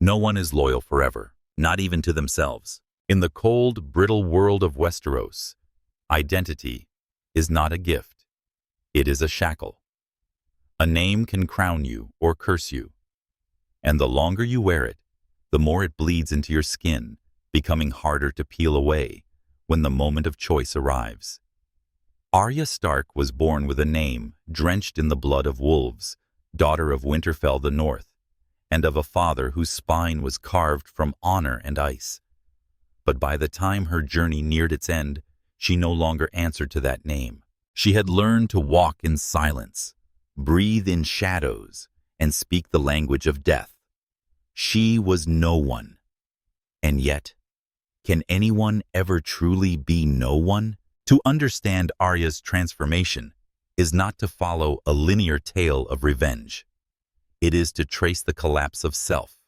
No one is loyal forever, not even to themselves. In the cold, brittle world of Westeros, identity is not a gift. It is a shackle. A name can crown you or curse you. And the longer you wear it, the more it bleeds into your skin, becoming harder to peel away when the moment of choice arrives. Arya Stark was born with a name drenched in the blood of wolves, daughter of Winterfell the North, and of a father whose spine was carved from honor and ice. But by the time her journey neared its end, she no longer answered to that name. She had learned to walk in silence, breathe in shadows, and speak the language of death. She was no one. And yet, can anyone ever truly be no one? To understand Arya's transformation is not to follow a linear tale of revenge. It is to trace the collapse of self,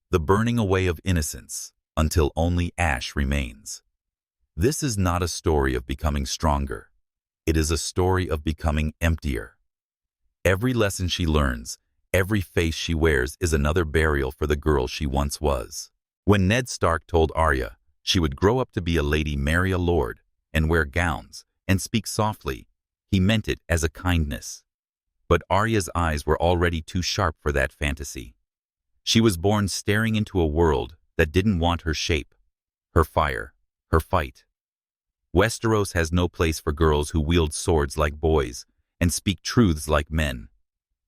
the burning away of innocence, until only ash remains. This is not a story of becoming stronger. It is a story of becoming emptier. Every lesson she learns, every face she wears is another burial for the girl she once was. When Ned Stark told Arya she would grow up to be a lady, marry a lord, and wear gowns, and speak softly, he meant it as a kindness. But Arya's eyes were already too sharp for that fantasy. She was born staring into a world that didn't want her shape, her fire, her fight. Westeros has no place for girls who wield swords like boys and speak truths like men.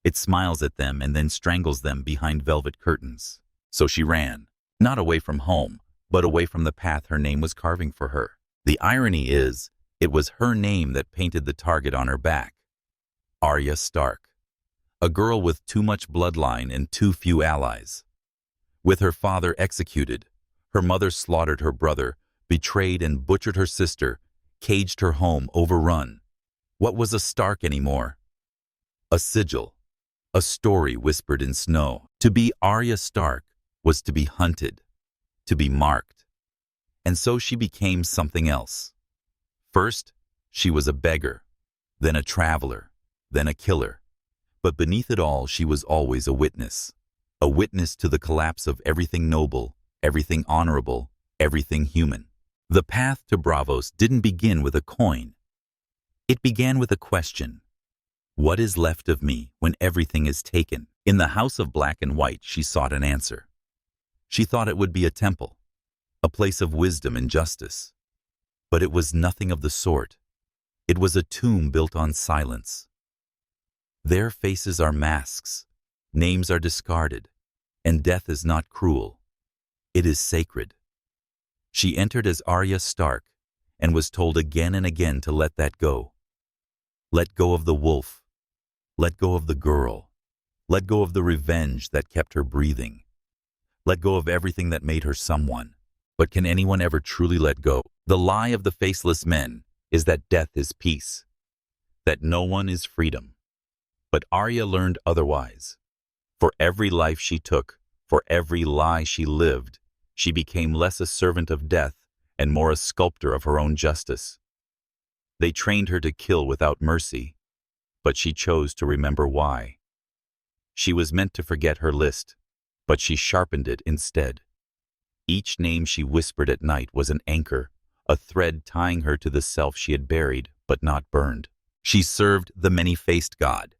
It smiles at them and then strangles them behind velvet curtains. So she ran, not away from home, but away from the path her name was carving for her. The irony is, it was her name that painted the target on her back. Arya Stark, a girl with too much bloodline and too few allies. With her father executed, her mother slaughtered her brother, betrayed and butchered her sister, caged her home overrun. What was a Stark anymore? A sigil, a story whispered in snow. To be Arya Stark was to be hunted, to be marked. And so she became something else. First, she was a beggar, then a traveler, then a killer. But beneath it all, she was always a witness to the collapse of everything noble, everything honorable, everything human. The path to Braavos didn't begin with a coin. It began with a question. What is left of me when everything is taken? In the House of Black and White, she sought an answer. She thought it would be a temple, a place of wisdom and justice. But it was nothing of the sort. It was a tomb built on silence. Their faces are masks, names are discarded, and death is not cruel. It is sacred. She entered as Arya Stark and was told again and again to let that go. Let go of the wolf. Let go of the girl. Let go of the revenge that kept her breathing. Let go of everything that made her someone. But can anyone ever truly let go? The lie of the faceless men is that death is peace, that no one is freedom. But Arya learned otherwise. For every life she took, for every lie she lived, she became less a servant of death and more a sculptor of her own justice. They trained her to kill without mercy, but she chose to remember why. She was meant to forget her list, but she sharpened it instead. Each name she whispered at night was an anchor, a thread tying her to the self she had buried but not burned. She served the many-faced god,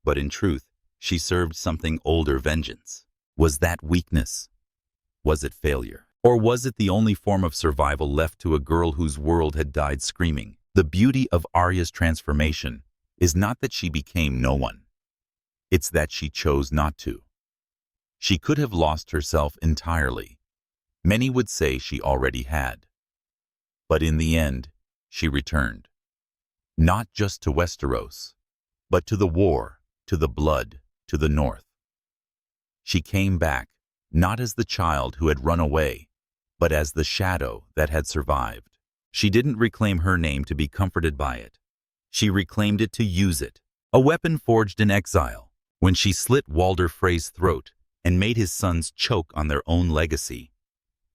but in truth, she served something older: vengeance. Was that weakness? Was it failure? Or was it the only form of survival left to a girl whose world had died screaming? The beauty of Arya's transformation is not that she became no one. It's that she chose not to. She could have lost herself entirely. Many would say she already had. But in the end, she returned. Not just to Westeros, but to the war, to the blood, to the North. She came back, not as the child who had run away, but as the shadow that had survived. She didn't reclaim her name to be comforted by it. She reclaimed it to use it, a weapon forged in exile. When she slit Walder Frey's throat and made his sons choke on their own legacy,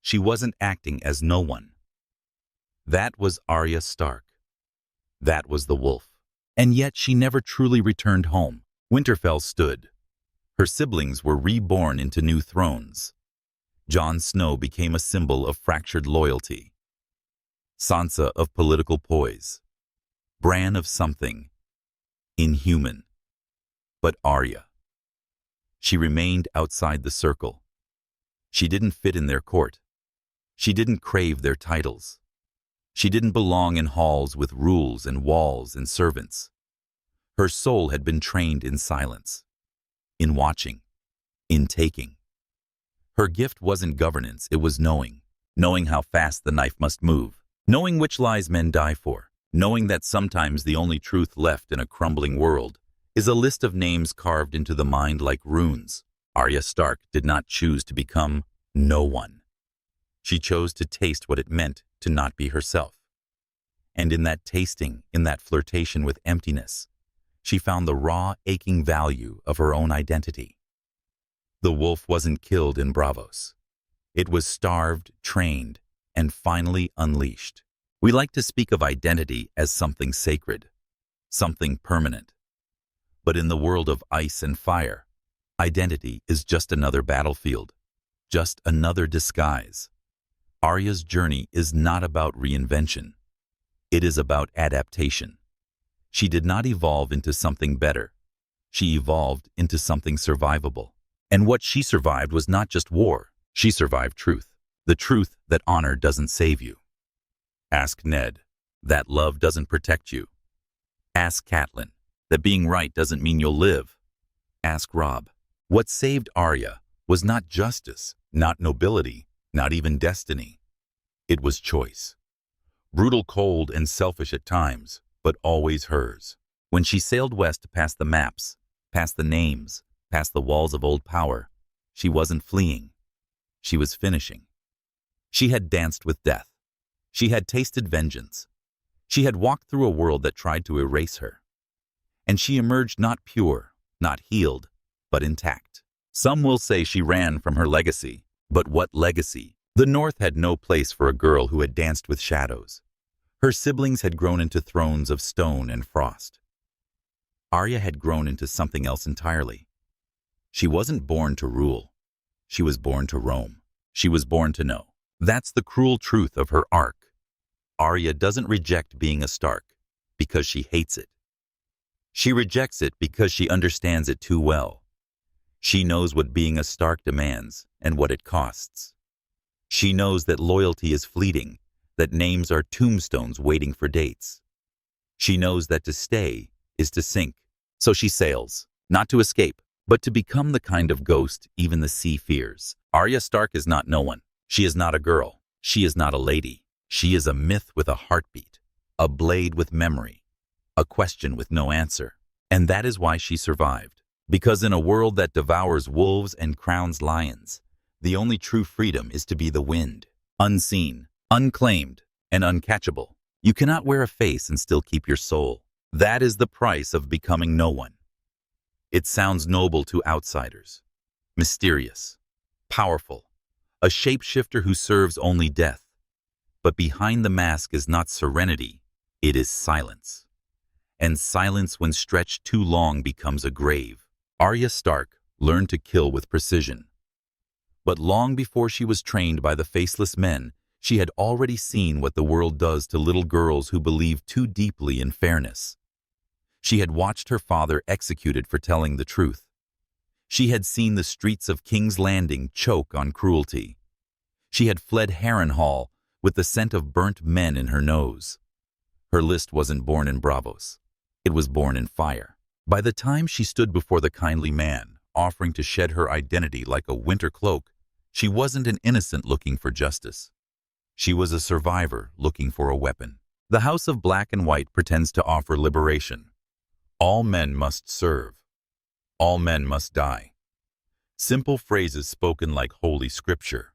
she wasn't acting as no one. That was Arya Stark. That was the wolf. And yet she never truly returned home. Winterfell stood. Her siblings were reborn into new thrones. Jon Snow became a symbol of fractured loyalty. Sansa of political poise. Bran of something inhuman. But Arya, she remained outside the circle. She didn't fit in their court. She didn't crave their titles. She didn't belong in halls with rules and walls and servants. Her soul had been trained in silence, in watching, in taking. Her gift wasn't governance, it was knowing. Knowing how fast the knife must move. Knowing which lies men die for. Knowing that sometimes the only truth left in a crumbling world is a list of names carved into the mind like runes. Arya Stark did not choose to become no one. She chose to taste what it meant to not be herself. And in that tasting, in that flirtation with emptiness, she found the raw, aching value of her own identity. The wolf wasn't killed in Braavos. It was starved, trained, and finally unleashed. We like to speak of identity as something sacred, something permanent. But in the world of ice and fire, identity is just another battlefield, just another disguise. Arya's journey is not about reinvention. It is about adaptation. She did not evolve into something better. She evolved into something survivable. And what she survived was not just war. She survived truth. The truth that honor doesn't save you. Ask Ned that love doesn't protect you. Ask Catelyn that being right doesn't mean you'll live. Ask Robb. What saved Arya was not justice, not nobility, not even destiny. It was choice. Brutal, cold, and selfish at times, but always hers. When she sailed west past the maps, past the names, past the walls of old power, she wasn't fleeing. She was finishing. She had danced with death. She had tasted vengeance. She had walked through a world that tried to erase her. And she emerged not pure, not healed, but intact. Some will say she ran from her legacy. But what legacy? The North had no place for a girl who had danced with shadows. Her siblings had grown into thrones of stone and frost. Arya had grown into something else entirely. She wasn't born to rule. She was born to roam. She was born to know. That's the cruel truth of her arc. Arya doesn't reject being a Stark because she hates it. She rejects it because she understands it too well. She knows what being a Stark demands and what it costs. She knows that loyalty is fleeting, that names are tombstones waiting for dates. She knows that to stay is to sink. So she sails, not to escape, but to become the kind of ghost even the sea fears. Arya Stark is not no one. She is not a girl. She is not a lady. She is a myth with a heartbeat, a blade with memory, a question with no answer. And that is why she survived. Because in a world that devours wolves and crowns lions, the only true freedom is to be the wind, unseen, unclaimed, and uncatchable. You cannot wear a face and still keep your soul. That is the price of becoming no one. It sounds noble to outsiders, mysterious, powerful, a shapeshifter who serves only death. But behind the mask is not serenity, it is silence. And silence when stretched too long becomes a grave. Arya Stark learned to kill with precision. But long before she was trained by the faceless men, she had already seen what the world does to little girls who believe too deeply in fairness. She had watched her father executed for telling the truth. She had seen the streets of King's Landing choke on cruelty. She had fled Harrenhal with the scent of burnt men in her nose. Her list wasn't born in Braavos. It was born in fire. By the time she stood before the kindly man, offering to shed her identity like a winter cloak, she wasn't an innocent looking for justice. She was a survivor looking for a weapon. The House of Black and White pretends to offer liberation. All men must serve. All men must die. Simple phrases spoken like holy scripture.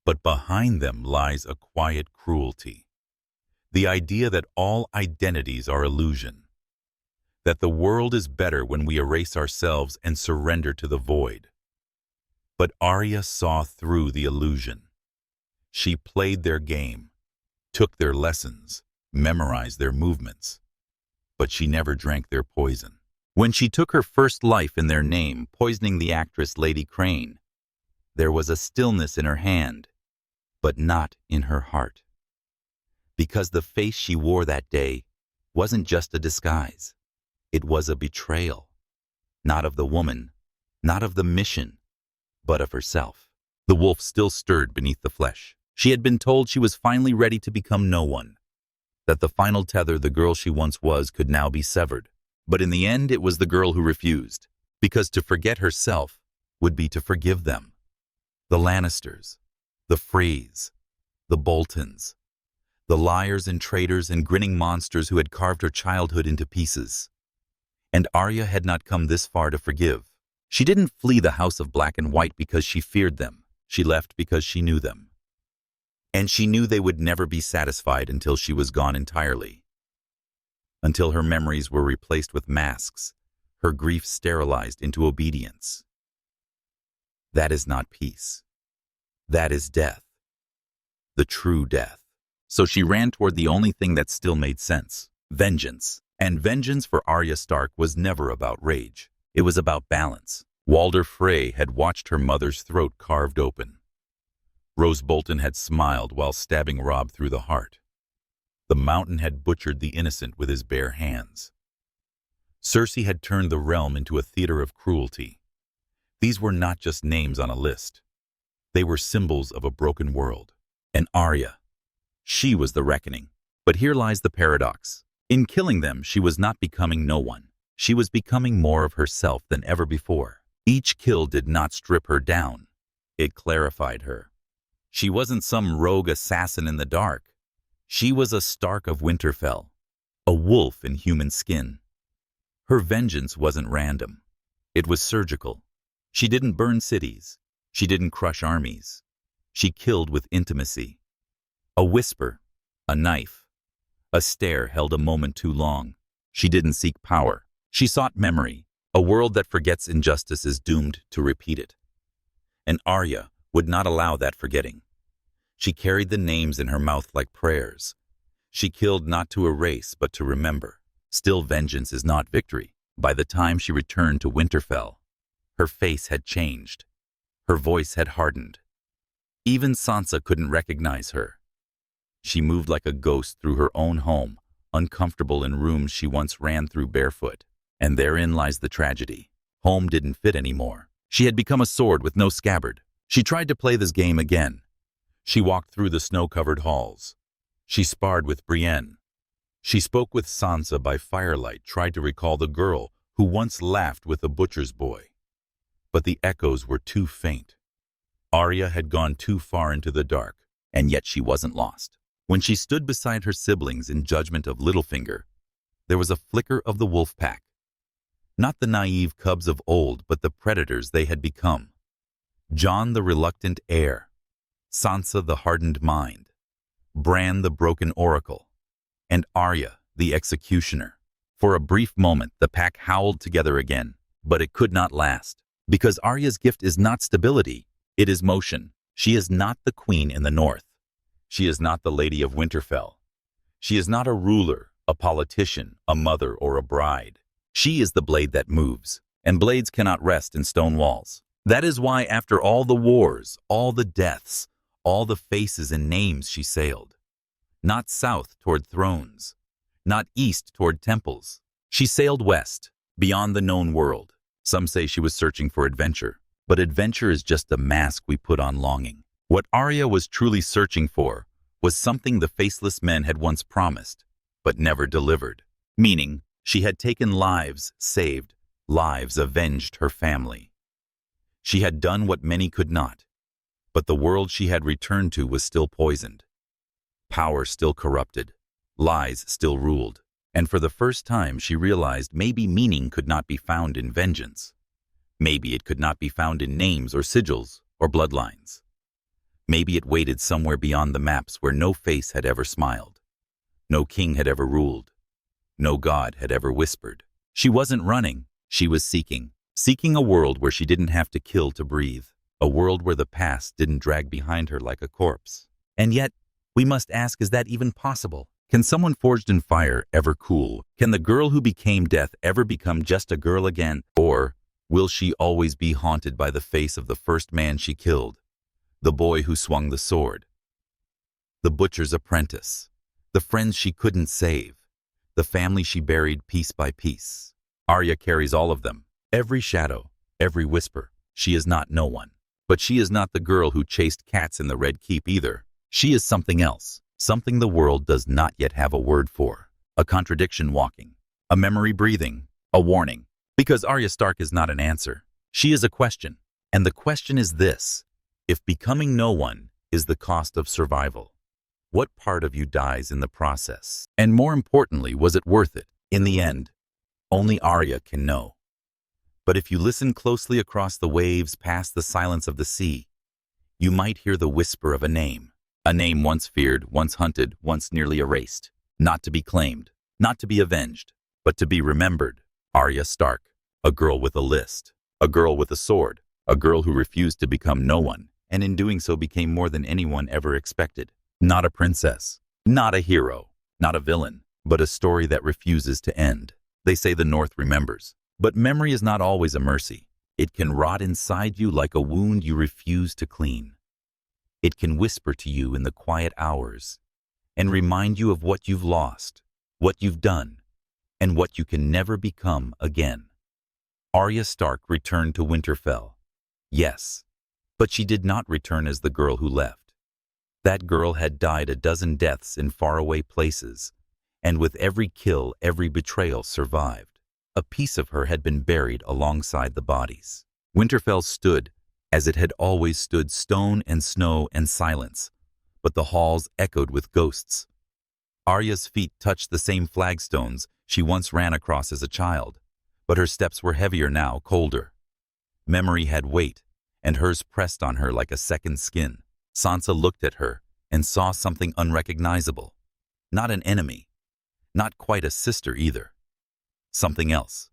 But behind them lies a quiet cruelty. The idea that all identities are illusion. That the world is better when we erase ourselves and surrender to the void. But Arya saw through the illusion. She played their game, took their lessons, memorized their movements. But she never drank their poison. When she took her first life in their name, poisoning the actress Lady Crane, There was a stillness in her hand, but not in her heart. Because the face she wore that day wasn't just a disguise. It was a betrayal. Not of the woman, not of the mission, but of herself. The wolf still stirred beneath the flesh. She had been told she was finally ready to become no one, that the final tether the girl she once was could now be severed. But in the end, it was the girl who refused, because to forget herself would be to forgive them. The Lannisters, the Freys, the Boltons, the liars and traitors and grinning monsters who had carved her childhood into pieces. And Arya had not come this far to forgive. She didn't flee the House of Black and White because she feared them. She left because she knew them. And she knew they would never be satisfied until she was gone entirely. Until her memories were replaced with masks, her grief sterilized into obedience. That is not peace. That is death. The true death. So she ran toward the only thing that still made sense: vengeance. And vengeance for Arya Stark was never about rage. It was about balance. Walder Frey had watched her mother's throat carved open. Rose Bolton had smiled while stabbing Robb through the heart. The Mountain had butchered the innocent with his bare hands. Cersei had turned the realm into a theater of cruelty. These were not just names on a list. They were symbols of a broken world. And Arya, she was the reckoning. But here lies the paradox. In killing them, she was not becoming no one. She was becoming more of herself than ever before. Each kill did not strip her down. It clarified her. She wasn't some rogue assassin in the dark. She was a Stark of Winterfell, a wolf in human skin. Her vengeance wasn't random. It was surgical. She didn't burn cities. She didn't crush armies. She killed with intimacy. A whisper, a knife, a stare held a moment too long. She didn't seek power. She sought memory. A world that forgets injustice is doomed to repeat it. And Arya would not allow that forgetting. She carried the names in her mouth like prayers. She killed not to erase, but to remember. Still, vengeance is not victory. By the time she returned to Winterfell, her face had changed. Her voice had hardened. Even Sansa couldn't recognize her. She moved like a ghost through her own home, uncomfortable in rooms she once ran through barefoot. And therein lies the tragedy. Home didn't fit anymore. She had become a sword with no scabbard. She tried to play this game again. She walked through the snow-covered halls. She sparred with Brienne. She spoke with Sansa by firelight, tried to recall the girl who once laughed with a butcher's boy. But the echoes were too faint. Arya had gone too far into the dark, and yet she wasn't lost. When she stood beside her siblings in judgment of Littlefinger, there was a flicker of the wolf pack. Not the naive cubs of old, but the predators they had become. Jon the reluctant heir, Sansa the hardened mind, Bran the broken oracle, and Arya the executioner. For a brief moment, the pack howled together again, but it could not last. Because Arya's gift is not stability, it is motion. She is not the queen in the north. She is not the lady of Winterfell. She is not a ruler, a politician, a mother, or a bride. She is the blade that moves, and blades cannot rest in stone walls. That is why after all the wars, all the deaths, all the faces and names she sailed. Not south toward thrones, not east toward temples. She sailed west, beyond the known world. Some say she was searching for adventure, but adventure is just a mask we put on longing. What Arya was truly searching for was something the faceless men had once promised, but never delivered. Meaning, she had taken lives, saved, lives avenged her family. She had done what many could not, but the world she had returned to was still poisoned. Power still corrupted, lies still ruled, and for the first time she realized maybe meaning could not be found in vengeance. Maybe it could not be found in names or sigils or bloodlines. Maybe it waited somewhere beyond the maps where no face had ever smiled, no king had ever ruled, no god had ever whispered. She wasn't running, she was seeking a world where she didn't have to kill to breathe, a world where the past didn't drag behind her like a corpse. And yet, we must ask, is that even possible? Can someone forged in fire ever cool? Can the girl who became death ever become just a girl again? Or Will she always be haunted by the face of the first man she killed, the boy who swung the sword, the butcher's apprentice, the friends she couldn't save, the family she buried piece by piece? Arya carries all of them, every shadow, every whisper. She is not no one. But she is not the girl who chased cats in the Red Keep either. She is something else, something the world does not yet have a word for. A contradiction walking, a memory breathing, a warning. Because Arya Stark is not an answer. She is a question. And the question is this: if becoming no one is the cost of survival, what part of you dies in the process? And more importantly, was it worth it? In the end, only Arya can know. But if you listen closely across the waves past the silence of the sea, you might hear the whisper of a name once feared, once hunted, once nearly erased, not to be claimed, not to be avenged, but to be remembered. Arya Stark, a girl with a list, a girl with a sword, a girl who refused to become no one, and in doing so became more than anyone ever expected. Not a princess, not a hero, not a villain, but a story that refuses to end. They say the North remembers. But memory is not always a mercy. It can rot inside you like a wound you refuse to clean. It can whisper to you in the quiet hours and remind you of what you've lost, what you've done, and what you can never become again. Arya Stark returned to Winterfell. Yes, but she did not return as the girl who left. That girl had died a dozen deaths in faraway places, and with every kill, every betrayal survived. A piece of her had been buried alongside the bodies. Winterfell stood, as it had always stood, stone and snow and silence, but the halls echoed with ghosts. Arya's feet touched the same flagstones she once ran across as a child, but her steps were heavier now, colder. Memory had weight, and hers pressed on her like a second skin. Sansa looked at her and saw something unrecognizable. Not an enemy, not quite a sister either. Something else,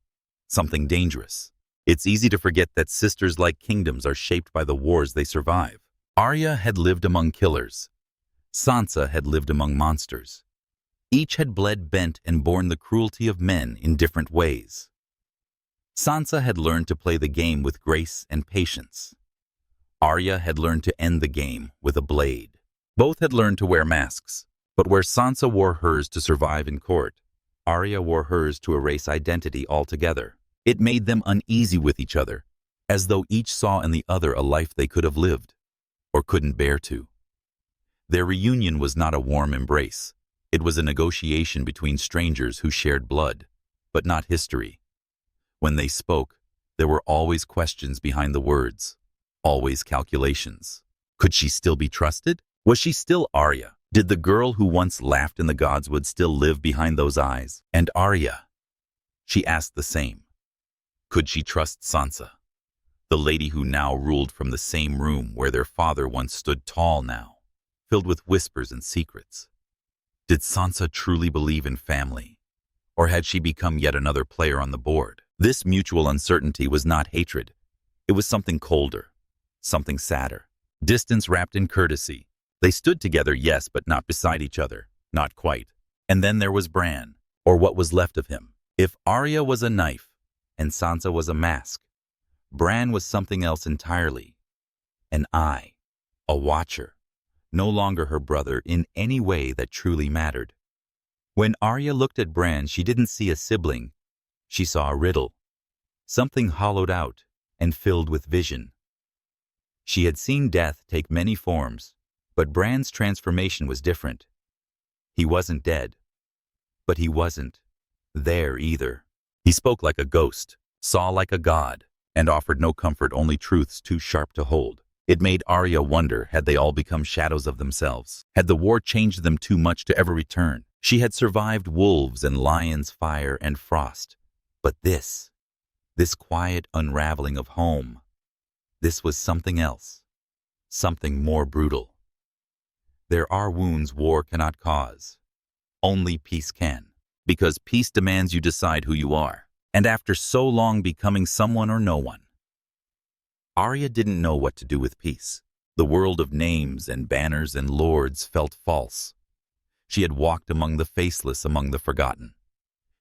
something dangerous. It's easy to forget that sisters like kingdoms are shaped by the wars they survive. Arya had lived among killers. Sansa had lived among monsters. Each had bled, bent, and borne the cruelty of men in different ways. Sansa had learned to play the game with grace and patience. Arya had learned to end the game with a blade. Both had learned to wear masks, but where Sansa wore hers to survive in court, Arya wore hers to erase identity altogether. It made them uneasy with each other, as though each saw in the other a life they could have lived, or couldn't bear to. Their reunion was not a warm embrace. It was a negotiation between strangers who shared blood, but not history. When they spoke, there were always questions behind the words, always calculations. Could she still be trusted? Was she still Arya? Did the girl who once laughed in the godswood still live behind those eyes? And Arya? She asked the same. Could she trust Sansa, the lady who now ruled from the same room where their father once stood tall now, filled with whispers and secrets? Did Sansa truly believe in family, or had she become yet another player on the board? This mutual uncertainty was not hatred. It was something colder, something sadder. Distance wrapped in courtesy. They stood together, yes, but not beside each other. Not quite. And then there was Bran, or what was left of him. If Arya was a knife, and Sansa was a mask, Bran was something else entirely. An eye, a watcher, no longer her brother in any way that truly mattered. When Arya looked at Bran, she didn't see a sibling. She saw a riddle, something hollowed out and filled with vision. She had seen death take many forms, but Bran's transformation was different. He wasn't dead, but he wasn't there either. He spoke like a ghost, saw like a god, and offered no comfort, only truths too sharp to hold. It made Arya wonder, had they all become shadows of themselves? Had the war changed them too much to ever return? She had survived wolves and lions, fire and frost. But this quiet unraveling of home, this was something else, something more brutal. There are wounds war cannot cause. Only peace can, because peace demands you decide who you are, and after so long becoming someone or no one. Arya didn't know what to do with peace. The world of names and banners and lords felt false. She had walked among the faceless, among the forgotten.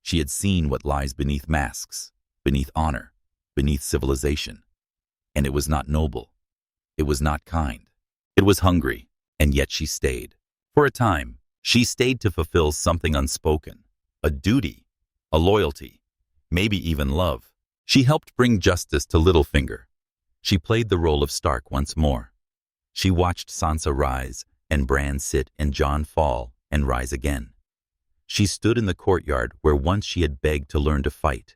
She had seen what lies beneath masks, beneath honor, beneath civilization. And it was not noble. It was not kind. It was hungry, and yet she stayed. For a time, she stayed to fulfill something unspoken, a duty, a loyalty, maybe even love. She helped bring justice to Littlefinger. She played the role of Stark once more. She watched Sansa rise, and Bran sit, and Jon fall, and rise again. She stood in the courtyard where once she had begged to learn to fight.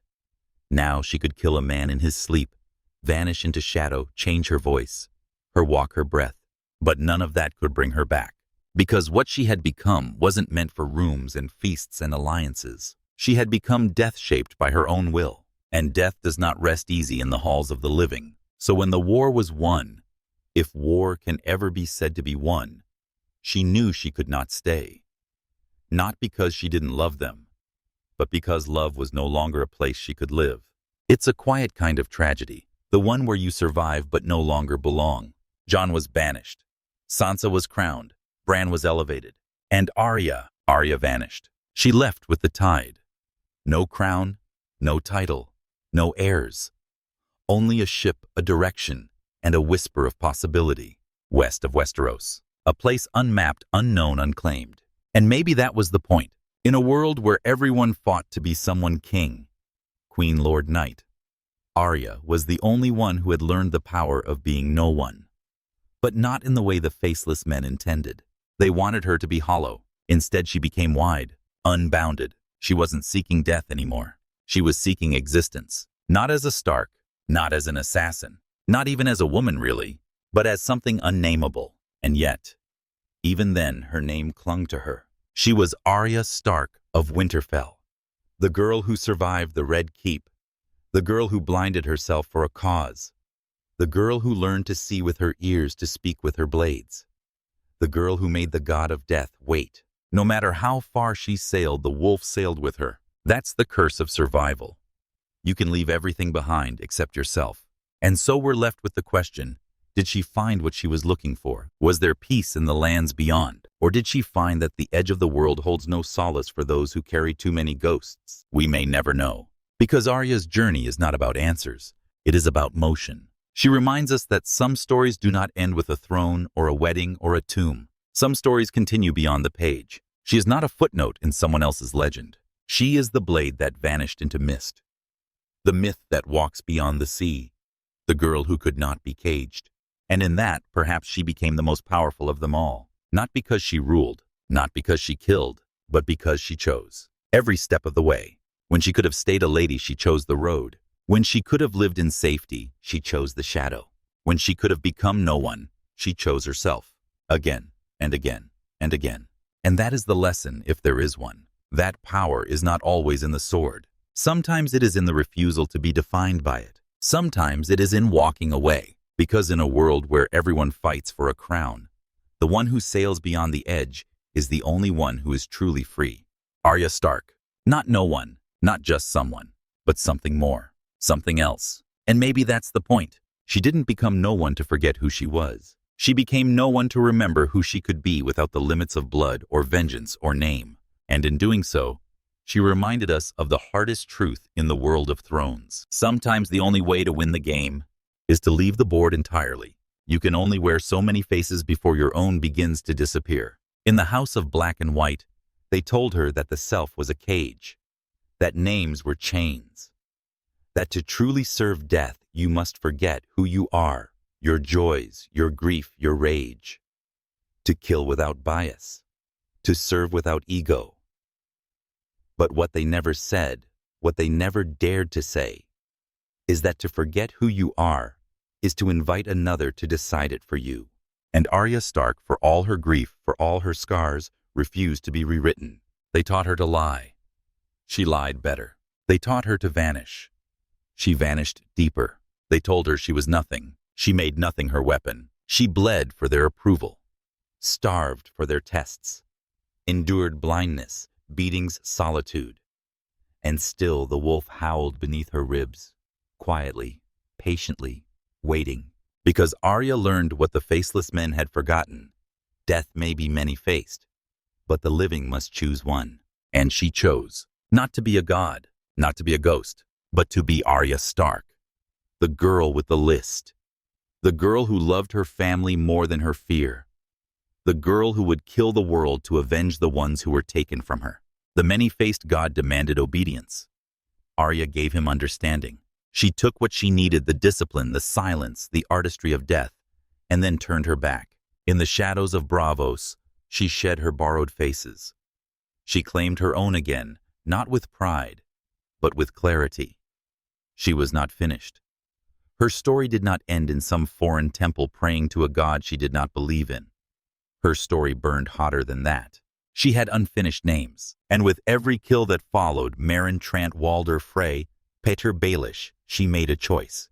Now she could kill a man in his sleep, vanish into shadow, change her voice, her walk, her breath. But none of that could bring her back. Because what she had become wasn't meant for rooms and feasts and alliances. She had become death-shaped by her own will. And death does not rest easy in the halls of the living. So when the war was won, if war can ever be said to be won, she knew she could not stay. Not because she didn't love them, but because love was no longer a place she could live. It's a quiet kind of tragedy, the one where you survive but no longer belong. Jon was banished. Sansa was crowned. Bran was elevated. And Arya vanished. She left with the tide. No crown, no title, no heirs. Only a ship, a direction, and a whisper of possibility. West of Westeros. A place unmapped, unknown, unclaimed. And maybe that was the point. In a world where everyone fought to be someone king, queen, lord, knight, Arya was the only one who had learned the power of being no one. But not in the way the faceless men intended. They wanted her to be hollow. Instead, she became wide, unbounded. She wasn't seeking death anymore. She was seeking existence. Not as a Stark, not as an assassin, not even as a woman really, but as something unnameable. And yet, even then, her name clung to her. She was Arya Stark of Winterfell, the girl who survived the Red Keep, the girl who blinded herself for a cause, the girl who learned to see with her ears, to speak with her blades, the girl who made the god of death wait. No matter how far she sailed, the wolf sailed with her. That's the curse of survival. You can leave everything behind except yourself. And so we're left with the question, did she find what she was looking for? Was there peace in the lands beyond? Or did she find that the edge of the world holds no solace for those who carry too many ghosts? We may never know. Because Arya's journey is not about answers. It is about motion. She reminds us that some stories do not end with a throne or a wedding or a tomb. Some stories continue beyond the page. She is not a footnote in someone else's legend. She is the blade that vanished into mist. The myth that walks beyond the sea. The girl who could not be caged. And in that, perhaps she became the most powerful of them all. Not because she ruled, not because she killed, but because she chose. Every step of the way. When she could have stayed a lady, she chose the road. When she could have lived in safety, she chose the shadow. When she could have become no one, she chose herself. Again, and again, and again. And that is the lesson, if there is one. That power is not always in the sword. Sometimes it is in the refusal to be defined by it. Sometimes it is in walking away. Because in a world where everyone fights for a crown, the one who sails beyond the edge is the only one who is truly free. Arya Stark. Not no one, not just someone, but something more, something else. And maybe that's the point. She didn't become no one to forget who she was. She became no one to remember who she could be without the limits of blood or vengeance or name. And in doing so, she reminded us of the hardest truth in the world of thrones. Sometimes the only way to win the game is to leave the board entirely. You can only wear so many faces before your own begins to disappear. In the House of Black and White, they told her that the self was a cage, that names were chains, that to truly serve death, you must forget who you are, your joys, your grief, your rage, to kill without bias, to serve without ego. But what they never said, what they never dared to say, is that to forget who you are is to invite another to decide it for you. And Arya Stark, for all her grief, for all her scars, refused to be rewritten. They taught her to lie. She lied better. They taught her to vanish. She vanished deeper. They told her she was nothing. She made nothing her weapon. She bled for their approval, starved for their tests, endured blindness, beatings, solitude. And still the wolf howled beneath her ribs, quietly, patiently, waiting. Because Arya learned what the faceless men had forgotten. Death may be many-faced, but the living must choose one. And she chose, not to be a god, not to be a ghost, but to be Arya Stark. The girl with the list. The girl who loved her family more than her fear. The girl who would kill the world to avenge the ones who were taken from her. The many-faced god demanded obedience. Arya gave him understanding. She took what she needed, the discipline, the silence, the artistry of death, and then turned her back. In the shadows of Braavos, she shed her borrowed faces. She claimed her own again, not with pride, but with clarity. She was not finished. Her story did not end in some foreign temple praying to a god she did not believe in. Her story burned hotter than that. She had unfinished names, and with every kill that followed, Meryn Trant Walder Frey, Petyr Baelish, she made a choice.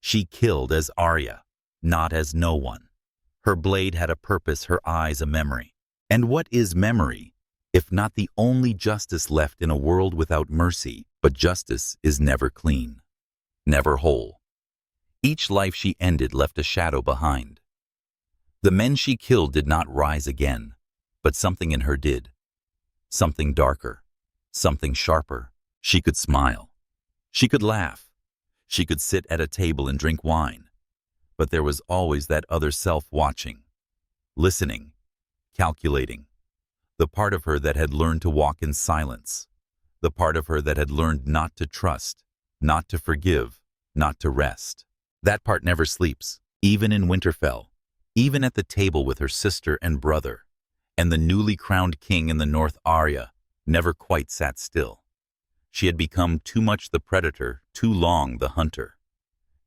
She killed as Arya, not as no one. Her blade had a purpose, her eyes a memory. And what is memory, if not the only justice left in a world without mercy? But justice is never clean, never whole. Each life she ended left a shadow behind. The men she killed did not rise again, but something in her did. Something darker, something sharper. She could smile. She could laugh. She could sit at a table and drink wine. But there was always that other self watching, listening, calculating. The part of her that had learned to walk in silence. The part of her that had learned not to trust, not to forgive, not to rest. That part never sleeps, even in Winterfell, even at the table with her sister and brother. And the newly crowned king in the north, Arya, never quite sat still. She had become too much the predator, too long the hunter.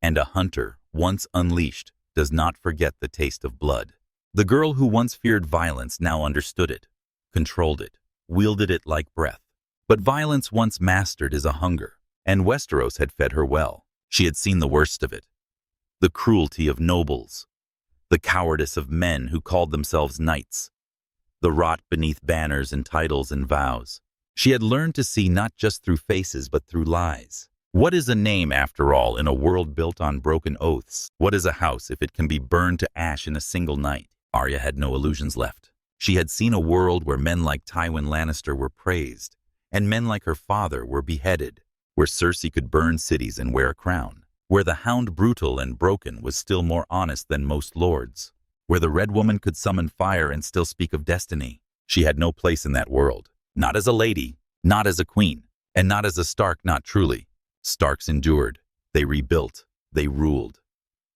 And a hunter, once unleashed, does not forget the taste of blood. The girl who once feared violence now understood it, controlled it, wielded it like breath. But violence once mastered is a hunger, and Westeros had fed her well. She had seen the worst of it. The cruelty of nobles, the cowardice of men who called themselves knights, the rot beneath banners and titles and vows. She had learned to see not just through faces but through lies. What is a name, after all, in a world built on broken oaths? What is a house if it can be burned to ash in a single night? Arya had no illusions left. She had seen a world where men like Tywin Lannister were praised, and men like her father were beheaded, where Cersei could burn cities and wear a crown, where the Hound, brutal and broken, was still more honest than most lords, where the Red Woman could summon fire and still speak of destiny. She had no place in that world, not as a lady, not as a queen, and not as a Stark, not truly. Starks endured, they rebuilt, they ruled.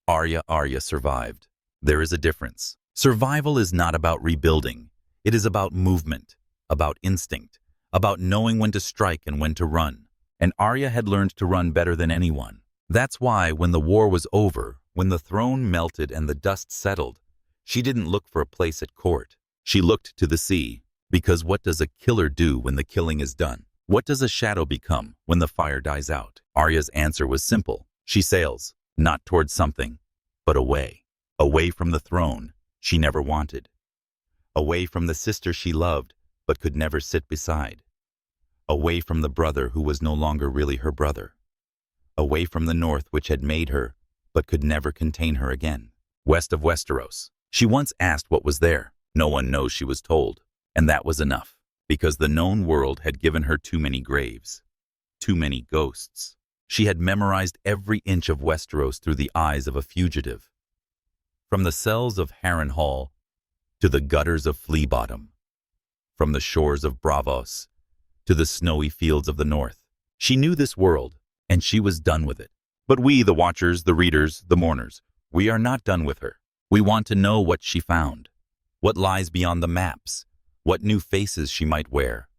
Arya survived. There is a difference. Survival is not about rebuilding. It is about movement, about instinct, about knowing when to strike and when to run. And Arya had learned to run better than anyone. That's why when the war was over, when the throne melted and the dust settled, she didn't look for a place at court. She looked to the sea, because what does a killer do when the killing is done? What does a shadow become when the fire dies out? Arya's answer was simple. She sails, not towards something, but away. Away from the throne she never wanted. Away from the sister she loved, but could never sit beside. Away from the brother who was no longer really her brother. Away from the north which had made her, but could never contain her again. West of Westeros. She once asked what was there. No one knows, she was told. And that was enough, because the known world had given her too many graves, too many ghosts. She had memorized every inch of Westeros through the eyes of a fugitive. From the cells of Harrenhal to the gutters of Flea Bottom, from the shores of Braavos to the snowy fields of the north. She knew this world, and she was done with it. But we, the watchers, the readers, the mourners, we are not done with her. We want to know what she found, what lies beyond the maps, what new faces she might wear,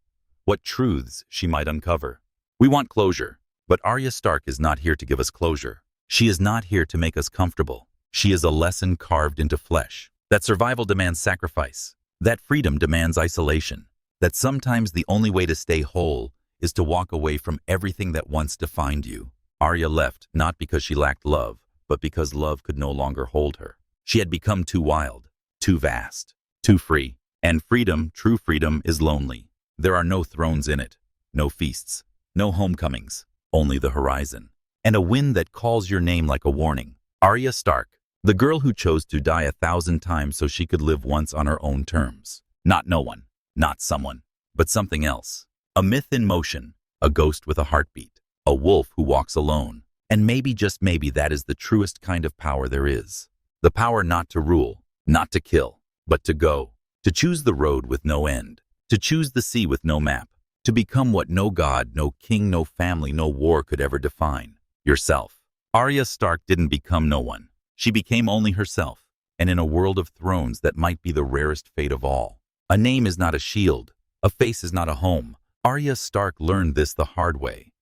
what truths she might uncover. We want closure, but Arya Stark is not here to give us closure. She is not here to make us comfortable. She is a lesson carved into flesh, that survival demands sacrifice, that freedom demands isolation, that sometimes the only way to stay whole is to walk away from everything that once defined you. Arya left not because she lacked love, but because love could no longer hold her. She had become too wild, too vast, too free. And freedom, true freedom, is lonely. There are no thrones in it, no feasts, no homecomings, only the horizon. And a wind that calls your name like a warning. Arya Stark, the girl who chose to die 1,000 times so she could live once on her own terms. Not no one, not someone, but something else. A myth in motion, a ghost with a heartbeat, a wolf who walks alone. And maybe, just maybe, that is the truest kind of power there is. The power not to rule, not to kill, but to go. To choose the road with no end. To choose the sea with no map. To become what no god, no king, no family, no war could ever define. Yourself. Arya Stark didn't become no one. She became only herself. And in a world of thrones, that might be the rarest fate of all. A name is not a shield. A face is not a home. Arya Stark learned this the hard way.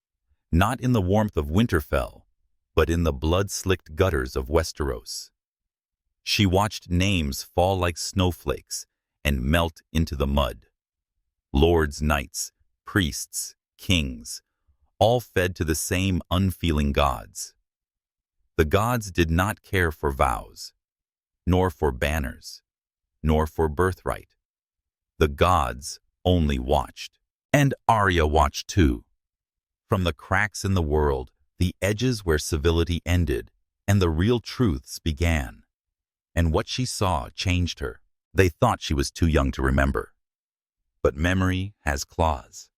Not in the warmth of Winterfell, but in the blood-slicked gutters of Westeros. She watched names fall like snowflakes and melt into the mud. Lords, knights, priests, kings, all fed to the same unfeeling gods. The gods did not care for vows, nor for banners, nor for birthright. The gods only watched. And Arya watched too. From the cracks in the world, the edges where civility ended and the real truths began. And what she saw changed her. They thought she was too young to remember. But memory has claws.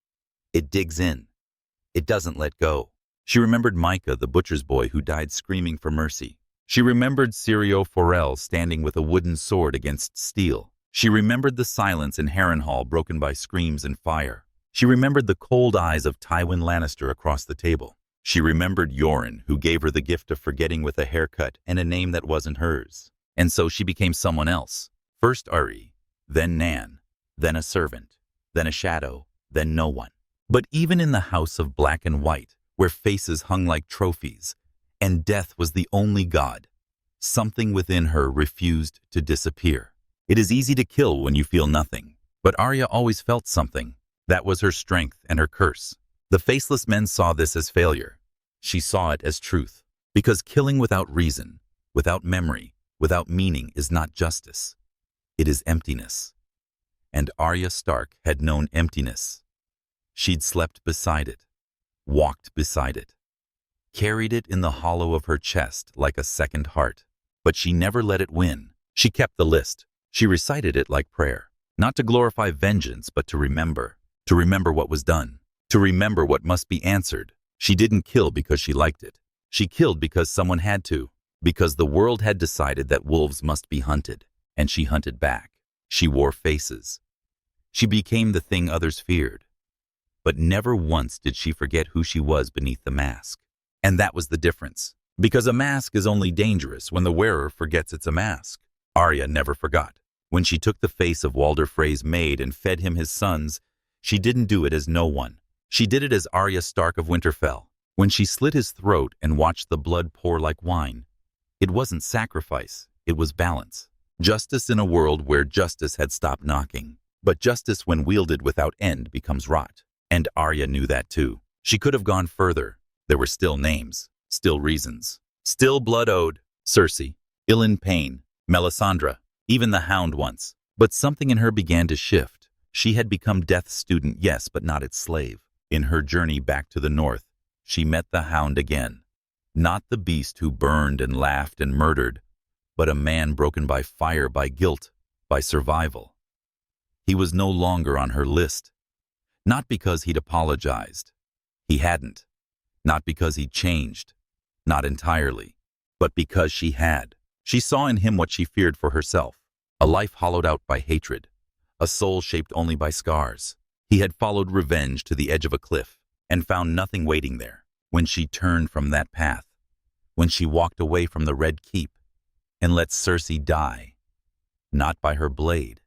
It digs in. It doesn't let go. She remembered Micah, the butcher's boy who died screaming for mercy. She remembered Syrio Forel standing with a wooden sword against steel. She remembered the silence in Harrenhal broken by screams and fire. She remembered the cold eyes of Tywin Lannister across the table. She remembered Yoren, who gave her the gift of forgetting with a haircut and a name that wasn't hers. And so she became someone else. First Uri, then Nan, then a servant, then a shadow, then no one. But even in the house of black and white, where faces hung like trophies, and death was the only god, something within her refused to disappear. It is easy to kill when you feel nothing, but Arya always felt something. That was her strength and her curse. The faceless men saw this as failure. She saw it as truth. Because killing without reason, without memory, without meaning is not justice. It is emptiness. And Arya Stark had known emptiness. She'd slept beside it, walked beside it, carried it in the hollow of her chest like a second heart. But she never let it win. She kept the list. She recited it like prayer. Not to glorify vengeance, but to remember. To remember what was done. To remember what must be answered. She didn't kill because she liked it. She killed because someone had to. Because the world had decided that wolves must be hunted. And she hunted back. She wore faces. She became the thing others feared. But never once did she forget who she was beneath the mask. And that was the difference. Because a mask is only dangerous when the wearer forgets it's a mask. Arya never forgot. When she took the face of Walder Frey's maid and fed him his sons, she didn't do it as no one. She did it as Arya Stark of Winterfell. When she slit his throat and watched the blood pour like wine, it wasn't sacrifice, it was balance. Justice in a world where justice had stopped knocking. But justice, when wielded without end, becomes rot. And Arya knew that too. She could have gone further. There were still names, still reasons. Still blood owed. Cersei, Ilyn Payne, Melisandre, even the Hound once. But something in her began to shift. She had become Death's student, yes, but not its slave. In her journey back to the north, she met the Hound again. Not the beast who burned and laughed and murdered, but a man broken by fire, by guilt, by survival. He was no longer on her list. Not because he'd apologized. He hadn't. Not because he'd changed. Not entirely. But because she had. She saw in him what she feared for herself. A life hollowed out by hatred. A soul shaped only by scars. He had followed revenge to the edge of a cliff and found nothing waiting there. When she turned from that path, when she walked away from the Red Keep and let Cersei die, not by her blade,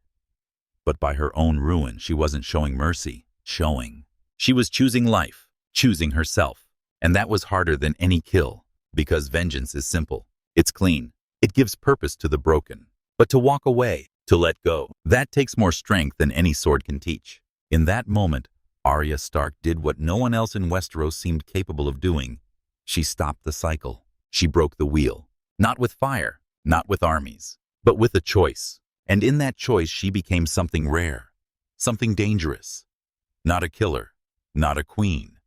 but by her own ruin, she wasn't showing mercy, She was choosing life, choosing herself. And that was harder than any kill, because vengeance is simple. It's clean. It gives purpose to the broken. But to walk away, to let go, that takes more strength than any sword can teach. In that moment, Arya Stark did what no one else in Westeros seemed capable of doing. She stopped the cycle. She broke the wheel. Not with fire, not with armies, but with a choice. And in that choice, she became something rare, something dangerous. Not a killer, not a queen,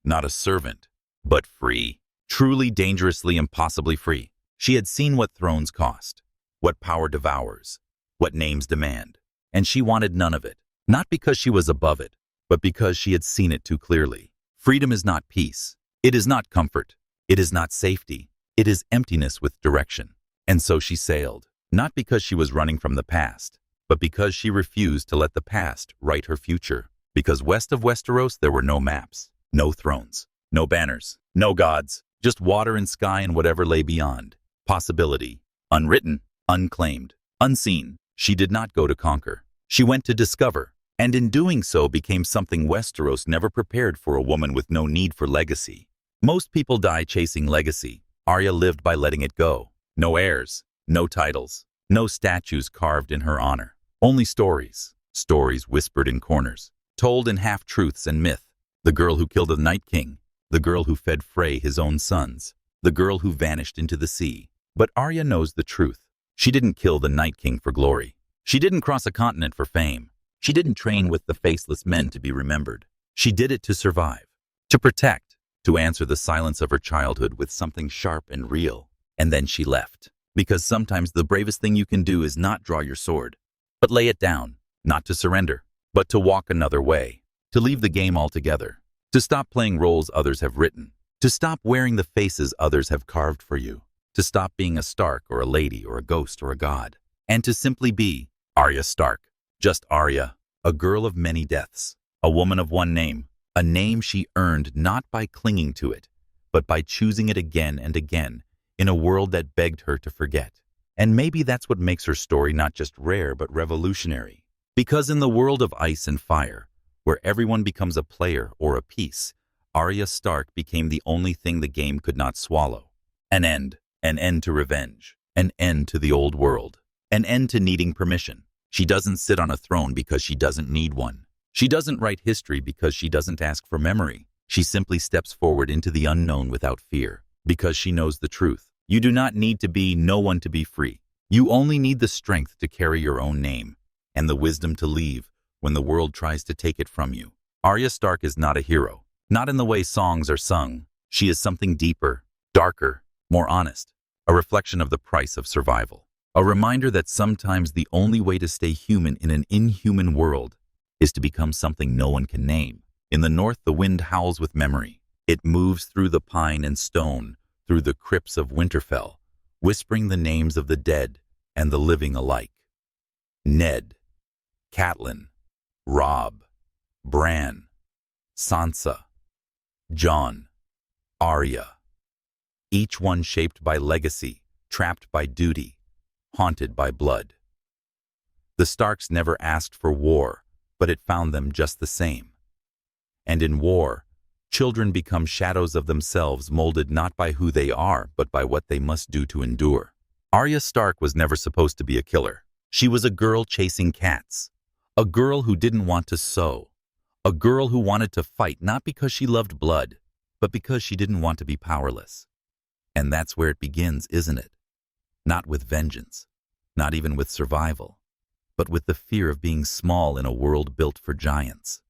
not a servant, but free. Truly, dangerously, impossibly free. She had seen what thrones cost, what power devours, what names demand. And she wanted none of it. Not because she was above it, but because she had seen it too clearly. Freedom is not peace. It is not comfort. It is not safety. It is emptiness with direction. And so she sailed, not because she was running from the past, but because she refused to let the past write her future. Because west of Westeros there were no maps, no thrones, no banners, no gods, just water and sky and whatever lay beyond. Possibility. Unwritten, unclaimed, unseen. She did not go to conquer. She went to discover, and in doing so became something Westeros never prepared for a woman with no need for legacy. Most people die chasing legacy. Arya lived by letting it go. No heirs, no titles, no statues carved in her honor. Only stories. Stories whispered in corners, told in half-truths and myth. The girl who killed the Night King, the girl who fed Frey his own sons, the girl who vanished into the sea. But Arya knows the truth. She didn't kill the Night King for glory. She didn't cross a continent for fame. She didn't train with the faceless men to be remembered. She did it to survive, to protect, to answer the silence of her childhood with something sharp and real. And then she left. Because sometimes the bravest thing you can do is not draw your sword, but lay it down, not to surrender, but to walk another way, to leave the game altogether, to stop playing roles others have written, to stop wearing the faces others have carved for you, to stop being a Stark or a lady or a ghost or a god, and to simply be Arya Stark. Just Arya, a girl of many deaths, a woman of one name, a name she earned not by clinging to it, but by choosing it again and again in a world that begged her to forget. And maybe that's what makes her story not just rare but revolutionary. Because in the world of ice and fire, where everyone becomes a player or a piece, Arya Stark became the only thing the game could not swallow. An end to revenge, an end to the old world, an end to needing permission. She doesn't sit on a throne because she doesn't need one. She doesn't write history because she doesn't ask for memory. She simply steps forward into the unknown without fear, because she knows the truth. You do not need to be no one to be free. You only need the strength to carry your own name, and the wisdom to leave when the world tries to take it from you. Arya Stark is not a hero, not in the way songs are sung. She is something deeper, darker, more honest, a reflection of the price of survival. A reminder that sometimes the only way to stay human in an inhuman world is to become something no one can name. In the north, the wind howls with memory. It moves through the pine and stone, through the crypts of Winterfell, whispering the names of the dead and the living alike. Ned, Catelyn, Robb, Bran, Sansa, Jon, Arya. Each one shaped by legacy, trapped by duty, haunted by blood. The Starks never asked for war, but it found them just the same. And in war, children become shadows of themselves, molded not by who they are, but by what they must do to endure. Arya Stark was never supposed to be a killer. She was a girl chasing cats, a girl who didn't want to sew, a girl who wanted to fight not because she loved blood, but because she didn't want to be powerless. And that's where it begins, isn't it? Not with vengeance, not even with survival, but with the fear of being small in a world built for giants,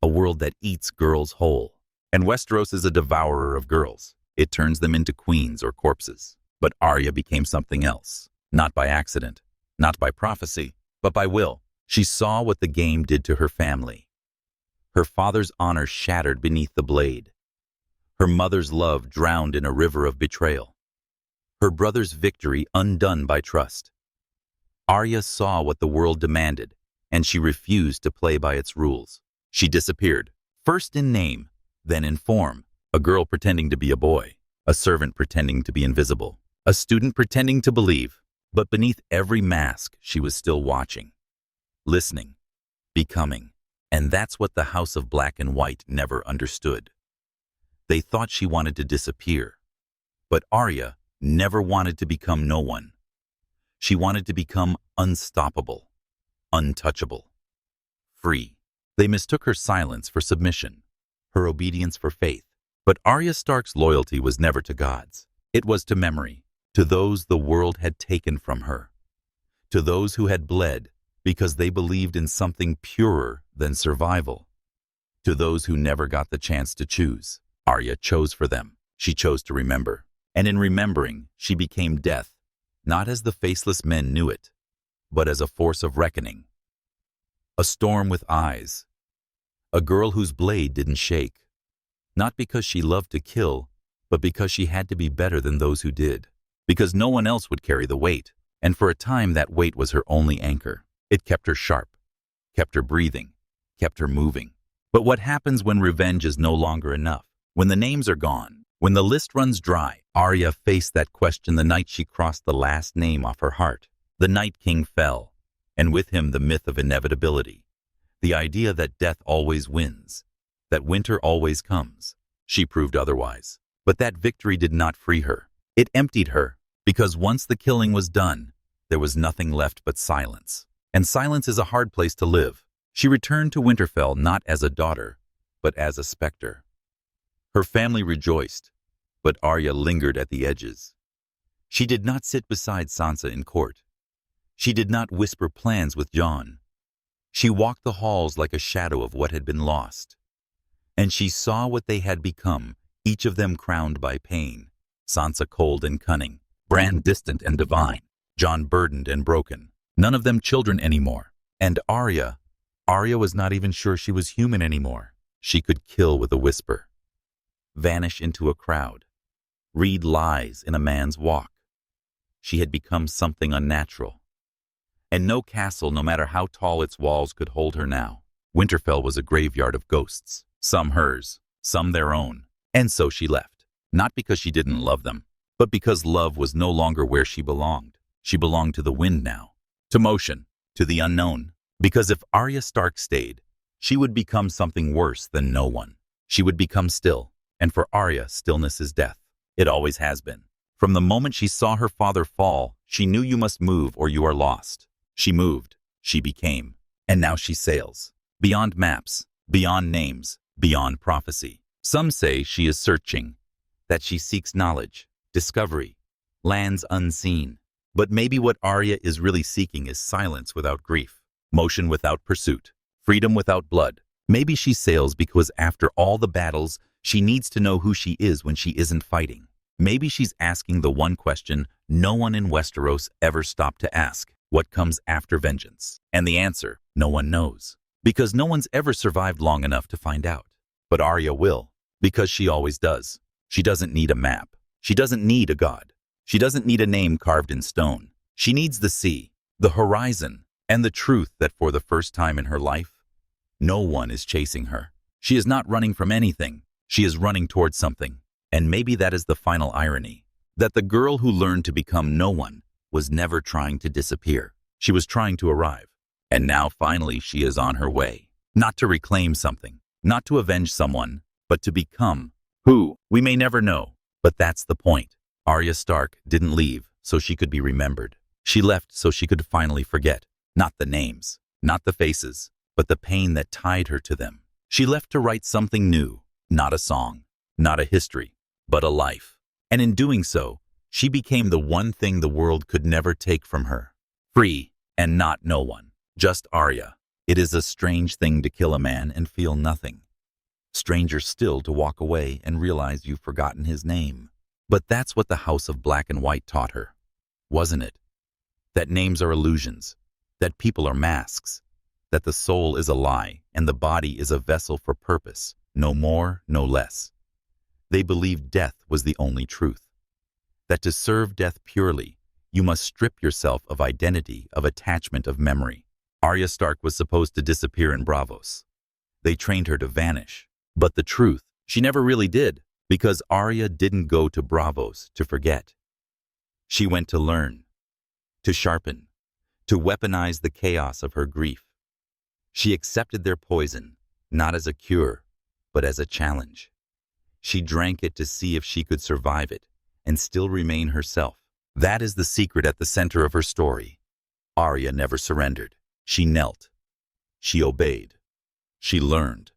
a world that eats girls whole. And Westeros is a devourer of girls. It turns them into queens or corpses. But Arya became something else, not by accident, not by prophecy, but by will. She saw what the game did to her family. Her father's honor shattered beneath the blade. Her mother's love drowned in a river of betrayal. Her brother's victory undone by trust. Arya saw what the world demanded, and she refused to play by its rules. She disappeared, first in name, then in form, a girl pretending to be a boy, a servant pretending to be invisible, a student pretending to believe. But beneath every mask, she was still watching, listening, becoming. And that's what the House of Black and White never understood. They thought she wanted to disappear. But Arya never wanted to become no one. She wanted to become unstoppable, untouchable, free. They mistook her silence for submission, her obedience for faith. But Arya Stark's loyalty was never to gods. It was to memory, to those the world had taken from her, to those who had bled because they believed in something purer than survival, to those who never got the chance to choose. Arya chose for them. She chose to remember. And in remembering, she became death, not as the faceless men knew it, but as a force of reckoning. A storm with eyes. A girl whose blade didn't shake. Not because she loved to kill, but because she had to be better than those who did. Because no one else would carry the weight. And for a time that weight was her only anchor. It kept her sharp, kept her breathing, kept her moving. But what happens when revenge is no longer enough? When the names are gone? When the list runs dry? Arya faced that question the night she crossed the last name off her heart. The Night King fell, and with him the myth of inevitability. The idea that death always wins, that winter always comes. She proved otherwise. But that victory did not free her. It emptied her, because once the killing was done, there was nothing left but silence. And silence is a hard place to live. She returned to Winterfell not as a daughter, but as a specter. Her family rejoiced, but Arya lingered at the edges. She did not sit beside Sansa in court. She did not whisper plans with Jon. She walked the halls like a shadow of what had been lost. And she saw what they had become, each of them crowned by pain. Sansa cold and cunning, Bran distant and divine, Jon burdened and broken, none of them children anymore. And Arya was not even sure she was human anymore. She could kill with a whisper, vanish into a crowd, read lies in a man's walk. She had become something unnatural. And no castle, no matter how tall its walls, could hold her now. Winterfell was a graveyard of ghosts, some hers, some their own. And so she left, not because she didn't love them, but because love was no longer where she belonged. She belonged to the wind now, to motion, to the unknown. Because if Arya Stark stayed, she would become something worse than no one. She would become still, and for Arya, stillness is death. It always has been. From the moment she saw her father fall, she knew you must move or you are lost. She moved, she became, and now she sails. Beyond maps, beyond names, beyond prophecy. Some say she is searching, that she seeks knowledge, discovery, lands unseen. But maybe what Arya is really seeking is silence without grief, motion without pursuit, freedom without blood. Maybe she sails because after all the battles, she needs to know who she is when she isn't fighting. Maybe she's asking the one question no one in Westeros ever stopped to ask. What comes after vengeance? And the answer, no one knows. Because no one's ever survived long enough to find out. But Arya will, because she always does. She doesn't need a map. She doesn't need a god. She doesn't need a name carved in stone. She needs the sea, the horizon, and the truth that for the first time in her life, no one is chasing her. She is not running from anything. She is running towards something. And maybe that is the final irony, that the girl who learned to become no one was never trying to disappear. She was trying to arrive. And now finally she is on her way. Not to reclaim something, not to avenge someone, but to become who we may never know. But that's the point. Arya Stark didn't leave so she could be remembered. She left so she could finally forget. Not the names, not the faces, but the pain that tied her to them. She left to write something new, not a song, not a history, but a life. And in doing so, she became the one thing the world could never take from her. Free, and not no one. Just Arya. It is a strange thing to kill a man and feel nothing. Stranger still to walk away and realize you've forgotten his name. But that's what the House of Black and White taught her, wasn't it? That names are illusions, that people are masks, that the soul is a lie and the body is a vessel for purpose, no more, no less. They believed death was the only truth. That to serve death purely, you must strip yourself of identity, of attachment, of memory. Arya Stark was supposed to disappear in Braavos. They trained her to vanish. But the truth, she never really did, because Arya didn't go to Braavos to forget. She went to learn, to sharpen, to weaponize the chaos of her grief. She accepted their poison, not as a cure, but as a challenge. She drank it to see if she could survive it and still remain herself. That is the secret at the center of her story. Arya never surrendered. She knelt. She obeyed. She learned.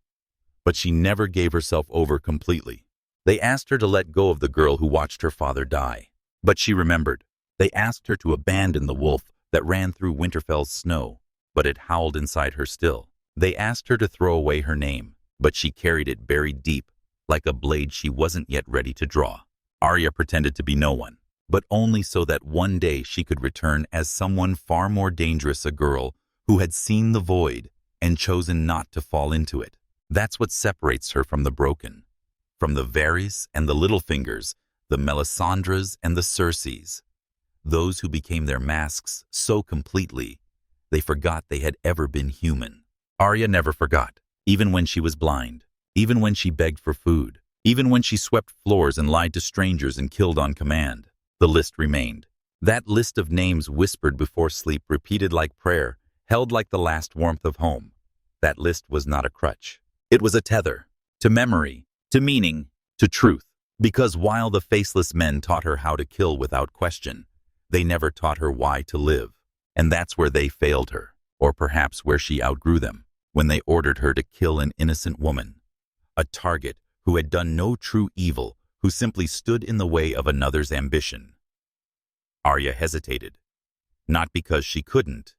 But she never gave herself over completely. They asked her to let go of the girl who watched her father die. But she remembered. They asked her to abandon the wolf that ran through Winterfell's snow, but it howled inside her still. They asked her to throw away her name, but she carried it buried deep, like a blade she wasn't yet ready to draw. Arya pretended to be no one, but only so that one day she could return as someone far more dangerous, a girl who had seen the void and chosen not to fall into it. That's what separates her from the broken, from the Varys and the Littlefingers, the Melisandres and the Cerseis. Those who became their masks so completely, they forgot they had ever been human. Arya never forgot, even when she was blind, even when she begged for food, even when she swept floors and lied to strangers and killed on command. The list remained. That list of names whispered before sleep, repeated like prayer, held like the last warmth of home. That list was not a crutch. It was a tether, to memory, to meaning, to truth. Because while the faceless men taught her how to kill without question, they never taught her why to live. And that's where they failed her, or perhaps where she outgrew them, when they ordered her to kill an innocent woman, a target who had done no true evil, who simply stood in the way of another's ambition. Arya hesitated, not because she couldn't,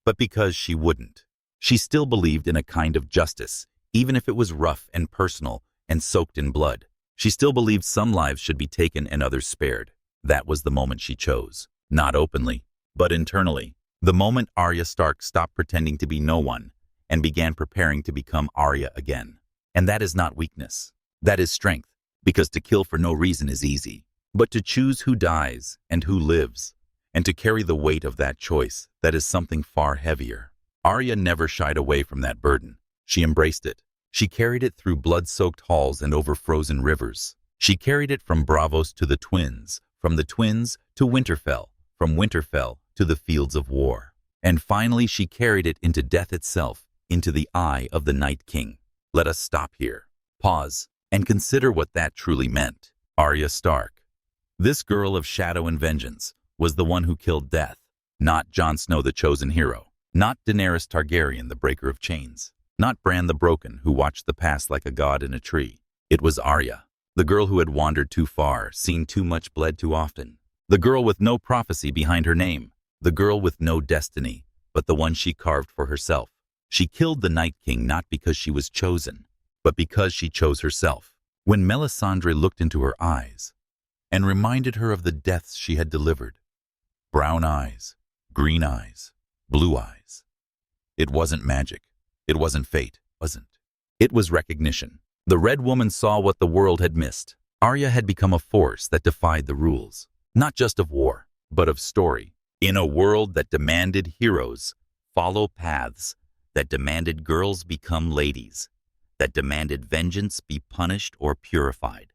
but because she wouldn't. She still believed in a kind of justice, even if it was rough and personal and soaked in blood. She still believed some lives should be taken and others spared. That was the moment she chose, not openly, but internally. The moment Arya Stark stopped pretending to be no one and began preparing to become Arya again. And that is not weakness. That is strength, because to kill for no reason is easy. But to choose who dies and who lives, and to carry the weight of that choice, that is something far heavier. Arya never shied away from that burden. She embraced it. She carried it through blood-soaked halls and over frozen rivers. She carried it from Braavos to the Twins, from the Twins to Winterfell, from Winterfell to the fields of war. And finally she carried it into death itself, into the eye of the Night King. Let us stop here, pause, and consider what that truly meant. Arya Stark, this girl of shadow and vengeance, was the one who killed death, not Jon Snow the chosen hero, not Daenerys Targaryen the breaker of chains, not Bran the broken who watched the past like a god in a tree. It was Arya, the girl who had wandered too far, seen too much, bled too often, the girl with no prophecy behind her name, the girl with no destiny, but the one she carved for herself. She killed the Night King not because she was chosen, but because she chose herself. When Melisandre looked into her eyes and reminded her of the deaths she had delivered, brown eyes, green eyes, blue eyes, it wasn't magic. It wasn't fate, wasn't. It was recognition. The Red Woman saw what the world had missed. Arya had become a force that defied the rules, not just of war, but of story. In a world that demanded heroes follow paths, that demanded girls become ladies, that demanded vengeance be punished or purified,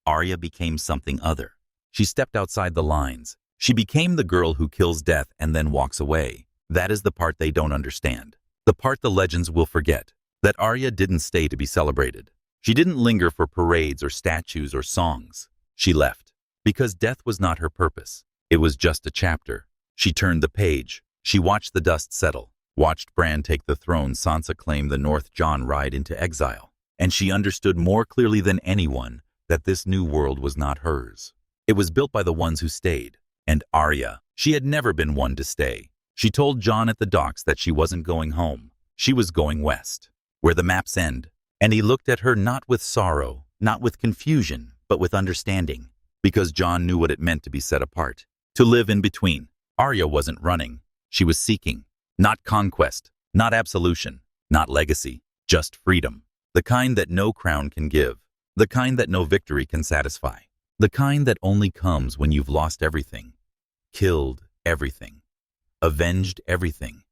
Arya became something other. She stepped outside the lines. She became the girl who kills death and then walks away. That is the part they don't understand. The part the legends will forget, that Arya didn't stay to be celebrated. She didn't linger for parades or statues or songs. She left, because death was not her purpose. It was just a chapter. She turned the page. She watched the dust settle, watched Bran take the throne, Sansa claim the North, Jon ride into exile. And she understood more clearly than anyone that this new world was not hers. It was built by the ones who stayed. And Arya, she had never been one to stay. She told Jon at the docks that she wasn't going home. She was going west, where the maps end. And he looked at her not with sorrow, not with confusion, but with understanding, because Jon knew what it meant to be set apart, to live in between. Arya wasn't running. She was seeking. Not conquest, not absolution, not legacy, just freedom. The kind that no crown can give, the kind that no victory can satisfy, the kind that only comes when you've lost everything, killed everything, avenged everything,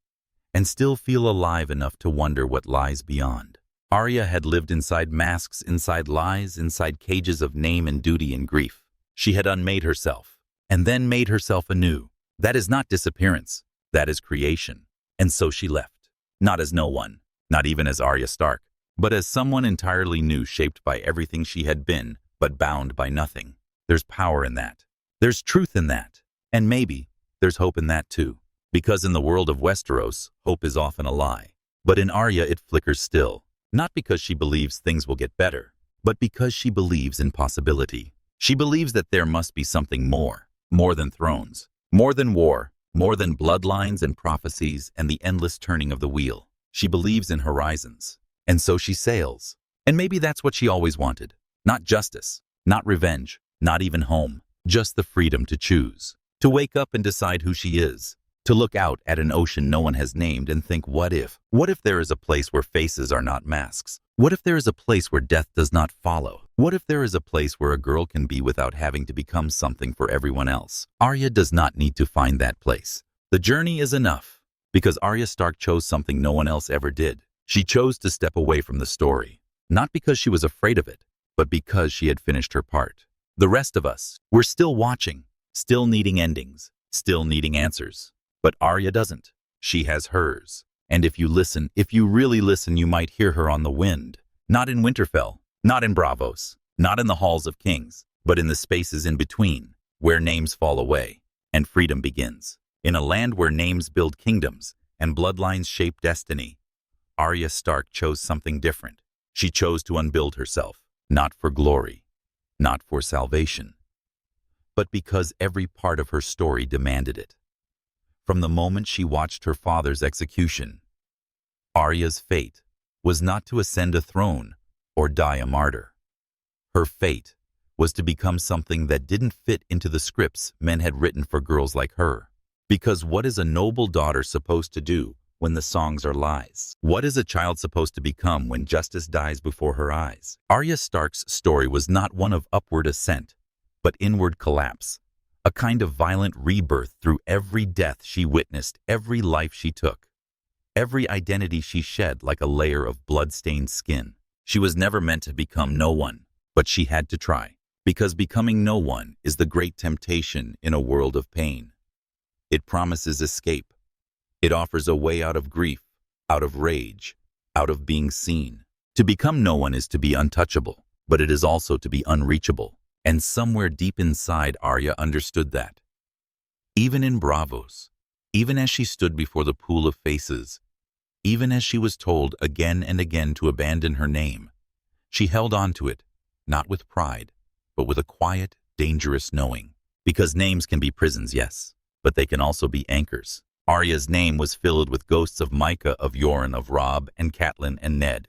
and still feel alive enough to wonder what lies beyond. Arya had lived inside masks, inside lies, inside cages of name and duty and grief. She had unmade herself, and then made herself anew. That is not disappearance, that is creation. And so she left, not as no one, not even as Arya Stark, but as someone entirely new, shaped by everything she had been, but bound by nothing. There's power in that. There's truth in that. And maybe there's hope in that too. Because in the world of Westeros, hope is often a lie. But in Arya it flickers still, not because she believes things will get better, but because she believes in possibility. She believes that there must be something more than thrones, more than war, more than bloodlines and prophecies and the endless turning of the wheel. She believes in horizons, and so she sails. And maybe that's what she always wanted. Not justice, not revenge, not even home, just the freedom to choose, to wake up and decide who she is, to look out at an ocean no one has named and think, what if? What if there is a place where faces are not masks, What if there is a place where death does not follow? What if there is a place where a girl can be without having to become something for everyone else? Arya does not need to find that place. The journey is enough, because Arya Stark chose something no one else ever did. She chose to step away from the story, not because she was afraid of it, but because she had finished her part. The rest of us, we're still watching, still needing endings, still needing answers. But Arya doesn't. She has hers. And if you listen, if you really listen, you might hear her on the wind. Not in Winterfell, not in Bravos, not in the halls of kings, but in the spaces in between, where names fall away and freedom begins. In a land where names build kingdoms and bloodlines shape destiny, Arya Stark chose something different. She chose to unbuild herself, not for glory, not for salvation, but because every part of her story demanded it. From the moment she watched her father's execution, Arya's fate was not to ascend a throne or die a martyr. Her fate was to become something that didn't fit into the scripts men had written for girls like her. Because what is a noble daughter supposed to do when the songs are lies? What is a child supposed to become when justice dies before her eyes? Arya Stark's story was not one of upward ascent, but inward collapse. A kind of violent rebirth through every death she witnessed, every life she took, every identity she shed like a layer of blood-stained skin. She was never meant to become no one, but she had to try, because becoming no one is the great temptation in a world of pain. It promises escape. It offers a way out of grief, out of rage, out of being seen. To become no one is to be untouchable, but it is also to be unreachable. And somewhere deep inside, Arya understood that. Even in Bravos, even as she stood before the pool of faces, even as she was told again and again to abandon her name, she held on to it, not with pride, but with a quiet, dangerous knowing. Because names can be prisons, yes, but they can also be anchors. Arya's name was filled with ghosts of Micah, of Yoren, of Robb, and Catelyn, and Ned.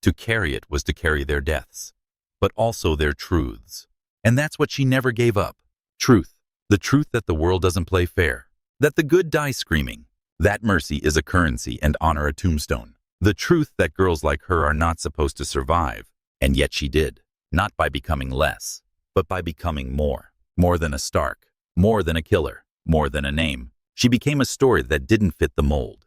To carry it was to carry their deaths, but also their truths. And that's what she never gave up. Truth. The truth that the world doesn't play fair. That the good die screaming. That mercy is a currency and honor a tombstone. The truth that girls like her are not supposed to survive. And yet she did. Not by becoming less, but by becoming more. More than a Stark. More than a killer. More than a name. She became a story that didn't fit the mold.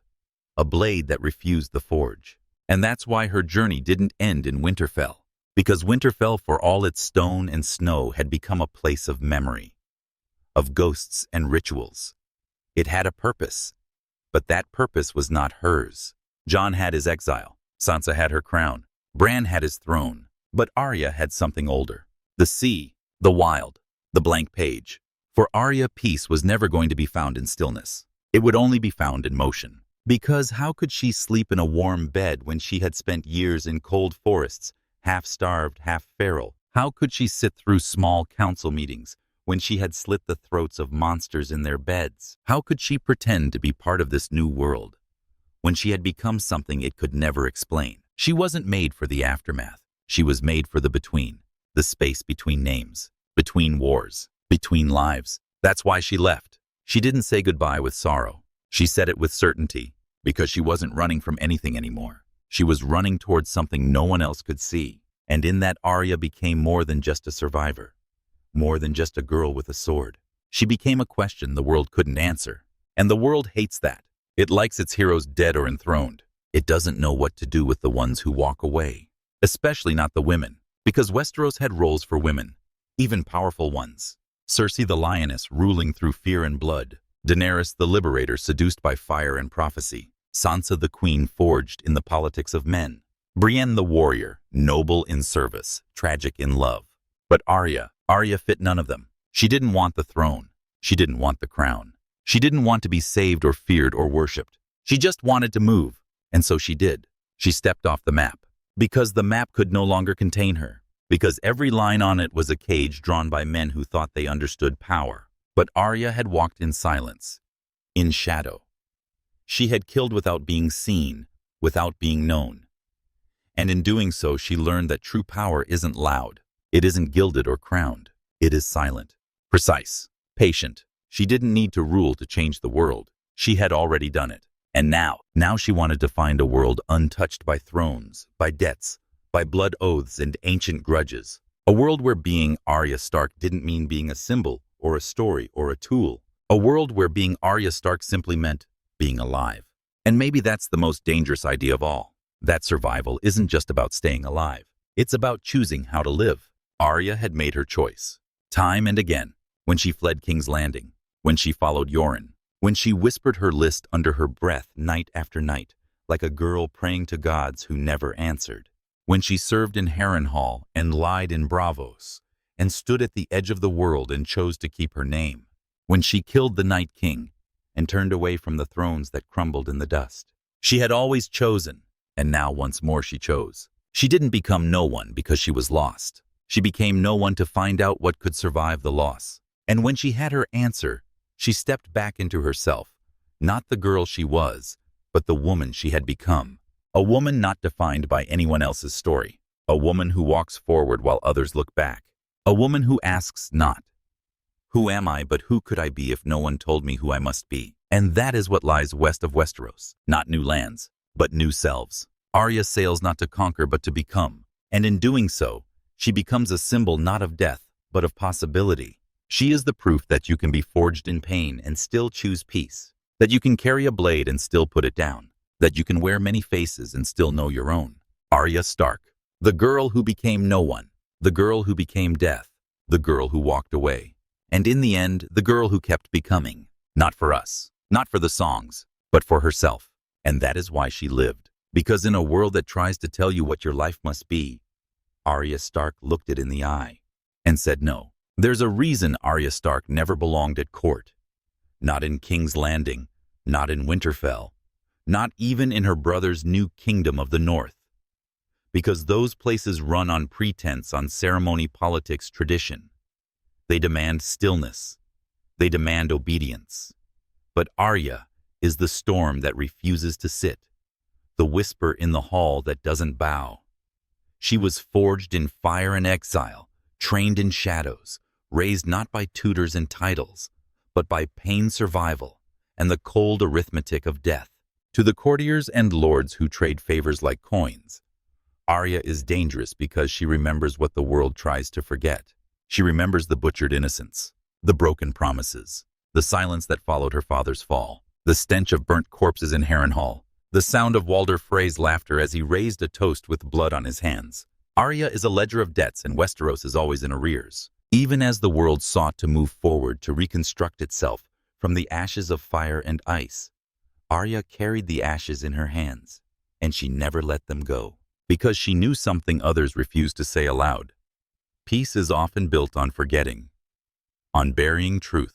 A blade that refused the forge. And that's why her journey didn't end in Winterfell. Because Winterfell, for all its stone and snow, had become a place of memory, of ghosts and rituals. It had a purpose, but that purpose was not hers. Jon had his exile, Sansa had her crown, Bran had his throne, but Arya had something older. The sea, the wild, the blank page. For Arya, peace was never going to be found in stillness. It would only be found in motion. Because how could she sleep in a warm bed when she had spent years in cold forests, half-starved, half-feral? How could she sit through small council meetings when she had slit the throats of monsters in their beds? How could she pretend to be part of this new world when she had become something it could never explain? She wasn't made for the aftermath. She was made for the between, the space between names, between wars, between lives. That's why she left. She didn't say goodbye with sorrow. She said it with certainty, because she wasn't running from anything anymore. She was running towards something no one else could see. And in that, Arya became more than just a survivor, more than just a girl with a sword. She became a question the world couldn't answer. And the world hates that. It likes its heroes dead or enthroned. It doesn't know what to do with the ones who walk away. Especially not the women, because Westeros had roles for women, even powerful ones. Cersei the lioness ruling through fear and blood. Daenerys the liberator seduced by fire and prophecy. Sansa the queen forged in the politics of men. Brienne the warrior, noble in service, tragic in love. But Arya fit none of them. She didn't want the throne. She didn't want the crown. She didn't want to be saved or feared or worshipped. She just wanted to move. And so she did. She stepped off the map. Because the map could no longer contain her. Because every line on it was a cage drawn by men who thought they understood power. But Arya had walked in silence, in shadow. She had killed without being seen, without being known. And in doing so, she learned that true power isn't loud. It isn't gilded or crowned. It is silent, precise, patient. She didn't need to rule to change the world. She had already done it. And now she wanted to find a world untouched by thrones, by debts, by blood oaths and ancient grudges. A world where being Arya Stark didn't mean being a symbol or a story or a tool. A world where being Arya Stark simply meant being alive. And maybe that's the most dangerous idea of all. That survival isn't just about staying alive. It's about choosing how to live. Arya had made her choice. Time and again, when she fled King's Landing, when she followed Yoren, when she whispered her list under her breath night after night, like a girl praying to gods who never answered. When she served in Harrenhal and lied in Bravos, and stood at the edge of the world and chose to keep her name. When she killed the Night King and turned away from the thrones that crumbled in the dust. She had always chosen, and now once more she chose. She didn't become no one because she was lost. She became no one to find out what could survive the loss. And when she had her answer, she stepped back into herself, not the girl she was, but the woman she had become. A woman not defined by anyone else's story. A woman who walks forward while others look back. A woman who asks not, "Who am I, but who could I be if no one told me who I must be?" And that is what lies west of Westeros. Not new lands, but new selves. Arya sails not to conquer but to become. And in doing so, she becomes a symbol not of death, but of possibility. She is the proof that you can be forged in pain and still choose peace. That you can carry a blade and still put it down. That you can wear many faces and still know your own. Arya Stark, the girl who became no one, the girl who became death, the girl who walked away. And in the end, the girl who kept becoming. Not for us, not for the songs, but for herself. And that is why she lived. Because in a world that tries to tell you what your life must be, Arya Stark looked it in the eye and said no. There's a reason Arya Stark never belonged at court. Not in King's Landing, not in Winterfell, not even in her brother's new kingdom of the north. Because those places run on pretense, on ceremony, politics, tradition. They demand stillness. They demand obedience. But Arya is the storm that refuses to sit, the whisper in the hall that doesn't bow. She was forged in fire and exile, trained in shadows, raised not by tutors and titles, but by pain, survival, and the cold arithmetic of death. To the courtiers and lords who trade favors like coins, Arya is dangerous because she remembers what the world tries to forget. She remembers the butchered innocence, the broken promises, the silence that followed her father's fall, the stench of burnt corpses in Harrenhal, the sound of Walder Frey's laughter as he raised a toast with blood on his hands. Arya is a ledger of debts, and Westeros is always in arrears. Even as the world sought to move forward to reconstruct itself from the ashes of fire and ice, Arya carried the ashes in her hands, and she never let them go, because she knew something others refused to say aloud. Peace is often built on forgetting, on burying truth,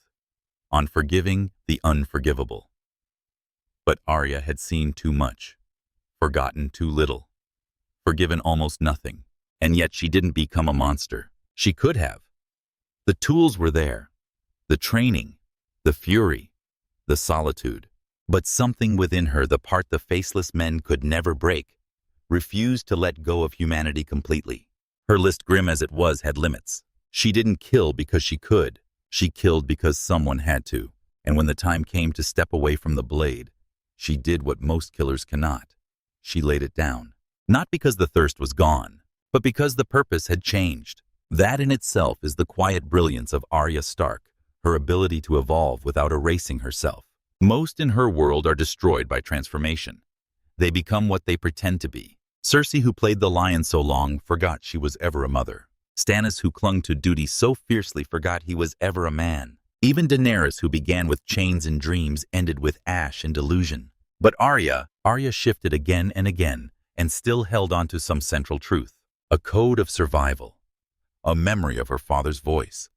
on forgiving the unforgivable. But Arya had seen too much, forgotten too little, forgiven almost nothing, and yet she didn't become a monster. She could have. The tools were there, the training, the fury, the solitude. But something within her, the part the faceless men could never break, refused to let go of humanity completely. Her list, grim as it was, had limits. She didn't kill because she could. She killed because someone had to. And when the time came to step away from the blade, she did what most killers cannot. She laid it down. Not because the thirst was gone, but because the purpose had changed. That in itself is the quiet brilliance of Arya Stark, her ability to evolve without erasing herself. Most in her world are destroyed by transformation. They become what they pretend to be. Cersei, who played the lion so long, forgot she was ever a mother. Stannis, who clung to duty so fiercely, forgot he was ever a man. Even Daenerys, who began with chains and dreams, ended with ash and delusion. But Arya shifted again and again, and still held on to some central truth. A code of survival. A memory of her father's voice.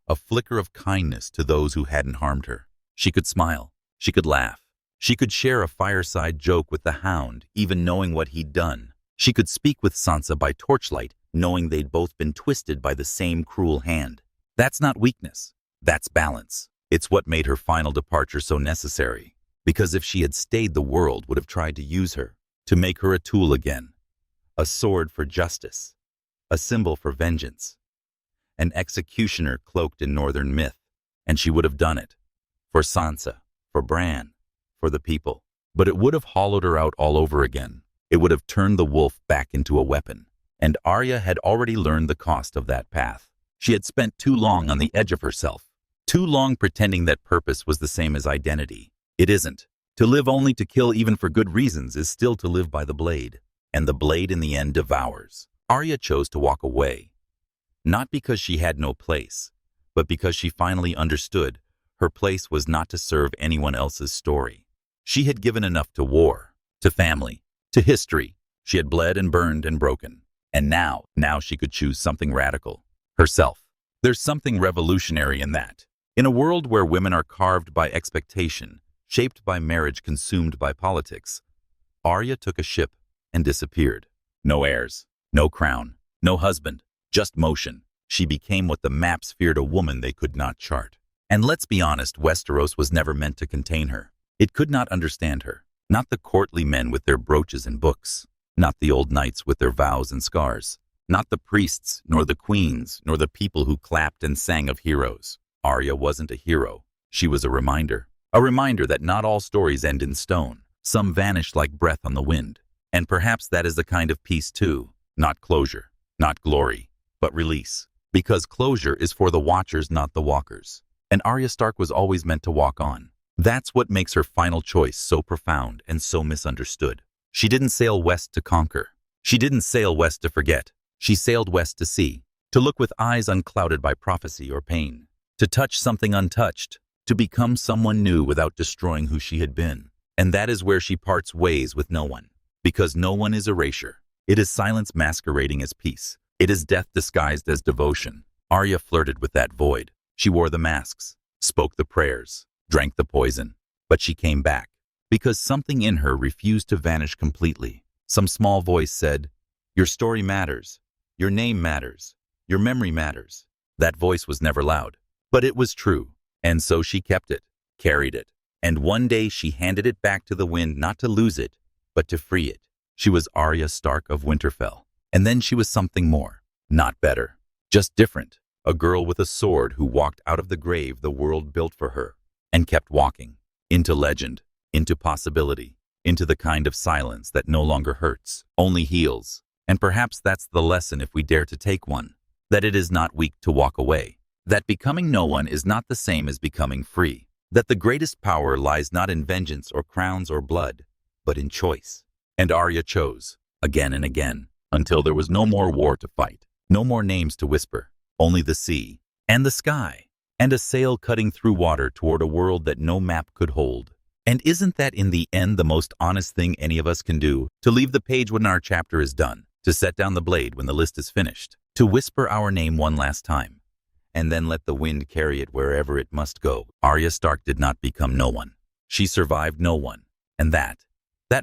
A flicker of kindness to those who hadn't harmed her. She could smile. She could laugh. She could share a fireside joke with the Hound, even knowing what he'd done. She could speak with Sansa by torchlight, knowing they'd both been twisted by the same cruel hand. That's not weakness. That's balance. It's what made her final departure so necessary. Because if she had stayed, the world would have tried to use her, to make her a tool again. A sword for justice. A symbol for vengeance. An executioner cloaked in northern myth. And she would have done it. For Sansa. For Bran. For the people. but it would have hollowed her out all over again. It would have turned the wolf back into a weapon. And Arya had already learned the cost of that path. She had spent too long on the edge of herself, too long pretending that purpose was the same as identity. It isn't. To live only to kill even for good reasons is still to live by the blade, and the blade in the end devours. Arya chose to walk away, not because she had no place, but because she finally understood her place was not to serve anyone else's story. She had given enough to war, to family, to history. She had bled and burned and broken. And now she could choose something radical. Herself. There's something revolutionary in that. In a world where women are carved by expectation, shaped by marriage, consumed by politics, Arya took a ship and disappeared. No heirs, no crown, no husband, just motion. She became what the maps feared, a woman they could not chart. And let's be honest, Westeros was never meant to contain her. It could not understand her. Not the courtly men with their brooches and books. Not the old knights with their vows and scars. Not the priests, nor the queens, nor the people who clapped and sang of heroes. Arya wasn't a hero. She was a reminder. A reminder that not all stories end in stone. Some vanish like breath on the wind. And perhaps that is the kind of peace too. Not closure, not glory, but release. Because closure is for the watchers, not the walkers. And Arya Stark was always meant to walk on. That's what makes her final choice so profound and so misunderstood. She didn't sail west to conquer. She didn't sail west to forget. She sailed west to see, to look with eyes unclouded by prophecy or pain, to touch something untouched, to become someone new without destroying who she had been. And that is where she parts ways with no one. Because no one is erasure. It is silence masquerading as peace. It is death disguised as devotion. Arya flirted with that void. She wore the masks, spoke the prayers, drank the poison. But she came back. Because something in her refused to vanish completely. Some small voice said, "Your story matters. Your name matters. Your memory matters." That voice was never loud, but it was true. And so she kept it, carried it. And one day she handed it back to the wind, not to lose it, but to free it. She was Arya Stark of Winterfell. And then she was something more. Not better, just different. A girl with a sword who walked out of the grave the world built for her, and kept walking. Into legend. Into possibility, into the kind of silence that no longer hurts, only heals. And perhaps that's the lesson if we dare to take one, that it is not weak to walk away, that becoming no one is not the same as becoming free, that the greatest power lies not in vengeance or crowns or blood, but in choice. And Arya chose, again and again, until there was no more war to fight, no more names to whisper, only the sea, and the sky, and a sail cutting through water toward a world that no map could hold. And isn't that in the end the most honest thing any of us can do? To leave the page when our chapter is done, to set down the blade when the list is finished, to whisper our name one last time, and then let the wind carry it wherever it must go. Arya Stark did not become no one. She survived no one. And that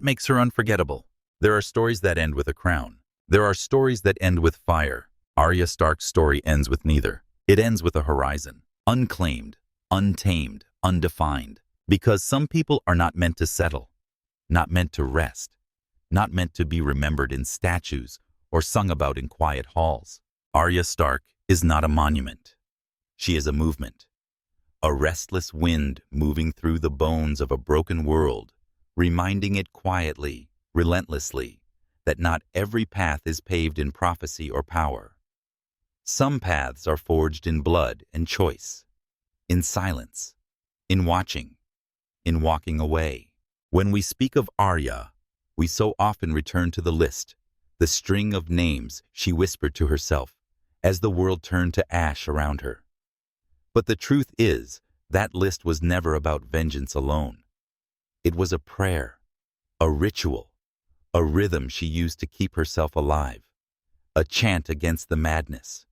makes her unforgettable. There are stories that end with a crown. There are stories that end with fire. Arya Stark's story ends with neither. It ends with a horizon, unclaimed, untamed, undefined. Because some people are not meant to settle, not meant to rest, not meant to be remembered in statues or sung about in quiet halls. Arya Stark is not a monument. She is a movement, a restless wind moving through the bones of a broken world, reminding it quietly, relentlessly, that not every path is paved in prophecy or power. Some paths are forged in blood and choice, in silence, in watching, in walking away. When we speak of Arya, we so often return to the list, the string of names she whispered to herself as the world turned to ash around her. But the truth is, that list was never about vengeance alone. It was a prayer, a ritual, a rhythm she used to keep herself alive, a chant against the madness,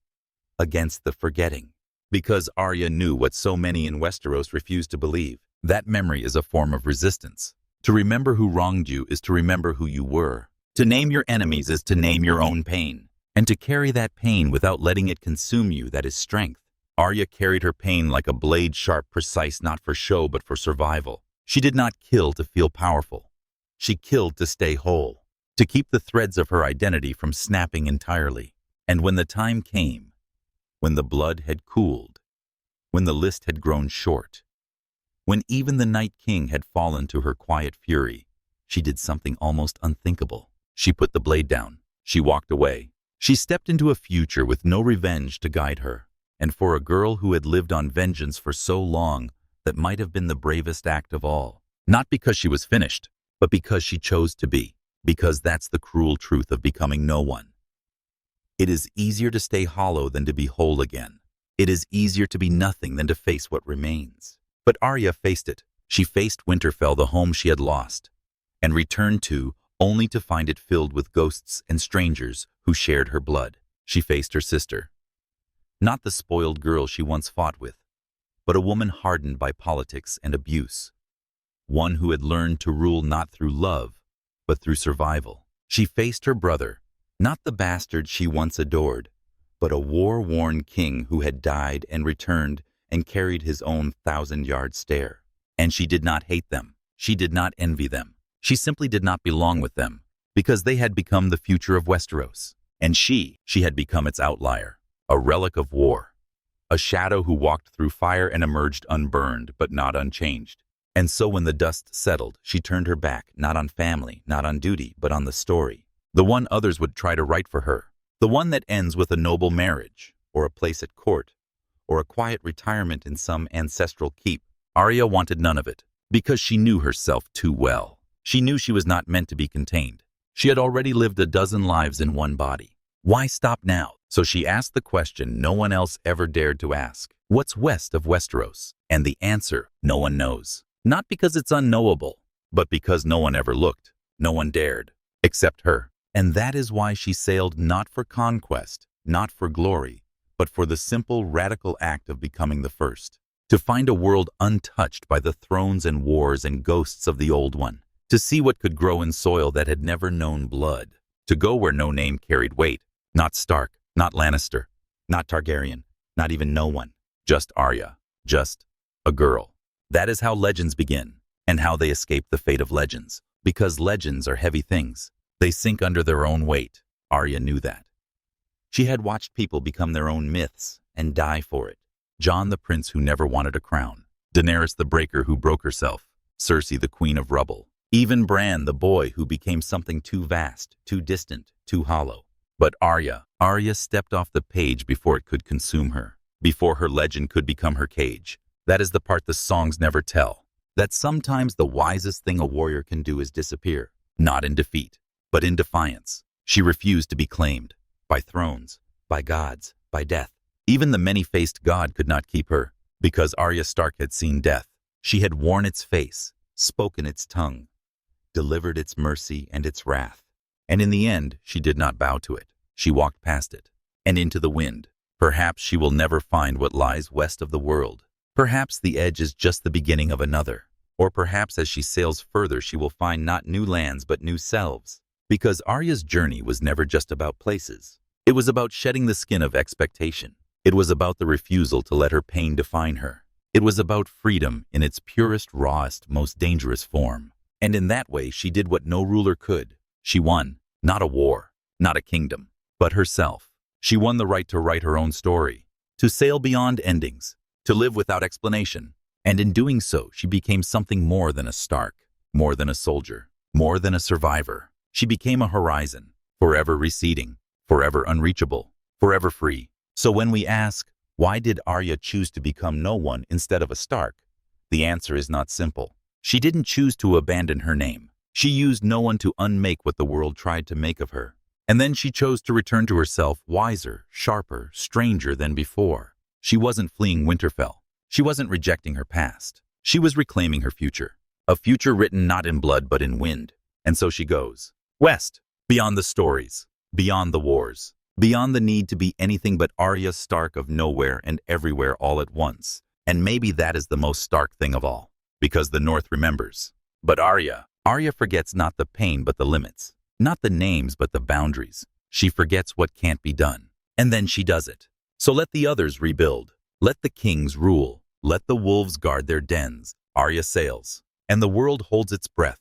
against the forgetting. Because Arya knew what so many in Westeros refused to believe. That memory is a form of resistance. To remember who wronged you is to remember who you were. To name your enemies is to name your own pain. And to carry that pain without letting it consume you, that is strength. Arya carried her pain like a blade, sharp, precise, not for show but for survival. She did not kill to feel powerful. She killed to stay whole, to keep the threads of her identity from snapping entirely. And when the time came, when the blood had cooled, when the list had grown short, when even the Night King had fallen to her quiet fury, she did something almost unthinkable. She put the blade down. She walked away. She stepped into a future with no revenge to guide her. And for a girl who had lived on vengeance for so long, that might have been the bravest act of all. Not because she was finished, but because she chose to be. Because that's the cruel truth of becoming no one. It is easier to stay hollow than to be whole again. It is easier to be nothing than to face what remains. But Arya faced it. She faced Winterfell, the home she had lost, and returned to, only to find it filled with ghosts and strangers who shared her blood. She faced her sister. Not the spoiled girl she once fought with, but a woman hardened by politics and abuse. One who had learned to rule not through love, but through survival. She faced her brother, not the bastard she once adored, but a war-worn king who had died and returned and carried his own 1,000-yard stare. And she did not hate them. She did not envy them. She simply did not belong with them, because they had become the future of Westeros. And she had become its outlier, a relic of war, a shadow who walked through fire and emerged unburned, but not unchanged. And so when the dust settled, she turned her back, not on family, not on duty, but on the story. The one others would try to write for her. The one that ends with a noble marriage, or a place at court, or a quiet retirement in some ancestral keep. Arya wanted none of it, because she knew herself too well. She knew she was not meant to be contained. She had already lived a dozen lives in one body. Why stop now? So she asked the question no one else ever dared to ask. What's west of Westeros? And the answer, no one knows. Not because it's unknowable, but because no one ever looked. No one dared, except her. And that is why she sailed not for conquest, not for glory, but for the simple, radical act of becoming the first. To find a world untouched by the thrones and wars and ghosts of the old one. To see what could grow in soil that had never known blood. To go where no name carried weight. Not Stark, not Lannister, not Targaryen, not even no one. Just Arya. Just a girl. That is how legends begin, and how they escape the fate of legends. Because legends are heavy things. They sink under their own weight. Arya knew that. She had watched people become their own myths and die for it. Jon the prince who never wanted a crown. Daenerys the breaker who broke herself. Cersei the queen of rubble. Even Bran the boy who became something too vast, too distant, too hollow. But Arya stepped off the page before it could consume her. Before her legend could become her cage. That is the part the songs never tell. That sometimes the wisest thing a warrior can do is disappear. Not in defeat, but in defiance. She refused to be claimed. By thrones, by gods, by death. Even the many-faced god could not keep her. Because Arya Stark had seen death. She had worn its face, spoken its tongue, delivered its mercy and its wrath. And in the end, she did not bow to it. She walked past it, and into the wind. Perhaps she will never find what lies west of the world. Perhaps the edge is just the beginning of another. Or perhaps as she sails further, she will find not new lands but new selves. Because Arya's journey was never just about places. It was about shedding the skin of expectation. It was about the refusal to let her pain define her. It was about freedom in its purest, rawest, most dangerous form. And in that way, she did what no ruler could. She won, not a war, not a kingdom, but herself. She won the right to write her own story, to sail beyond endings, to live without explanation. And in doing so, she became something more than a Stark, more than a soldier, more than a survivor. She became a horizon, forever receding, forever unreachable, forever free. So when we ask, why did Arya choose to become no one instead of a Stark? The answer is not simple. She didn't choose to abandon her name. She used no one to unmake what the world tried to make of her. And then she chose to return to herself wiser, sharper, stranger than before. She wasn't fleeing Winterfell. She wasn't rejecting her past. She was reclaiming her future. A future written not in blood but in wind. And so she goes. West, beyond the stories, beyond the wars, beyond the need to be anything but Arya Stark of nowhere and everywhere all at once. And maybe that is the most Stark thing of all, because the North remembers. But Arya forgets not the pain but the limits, not the names but the boundaries. She forgets what can't be done, and then she does it. So let the others rebuild. Let the kings rule. Let the wolves guard their dens. Arya sails, and the world holds its breath.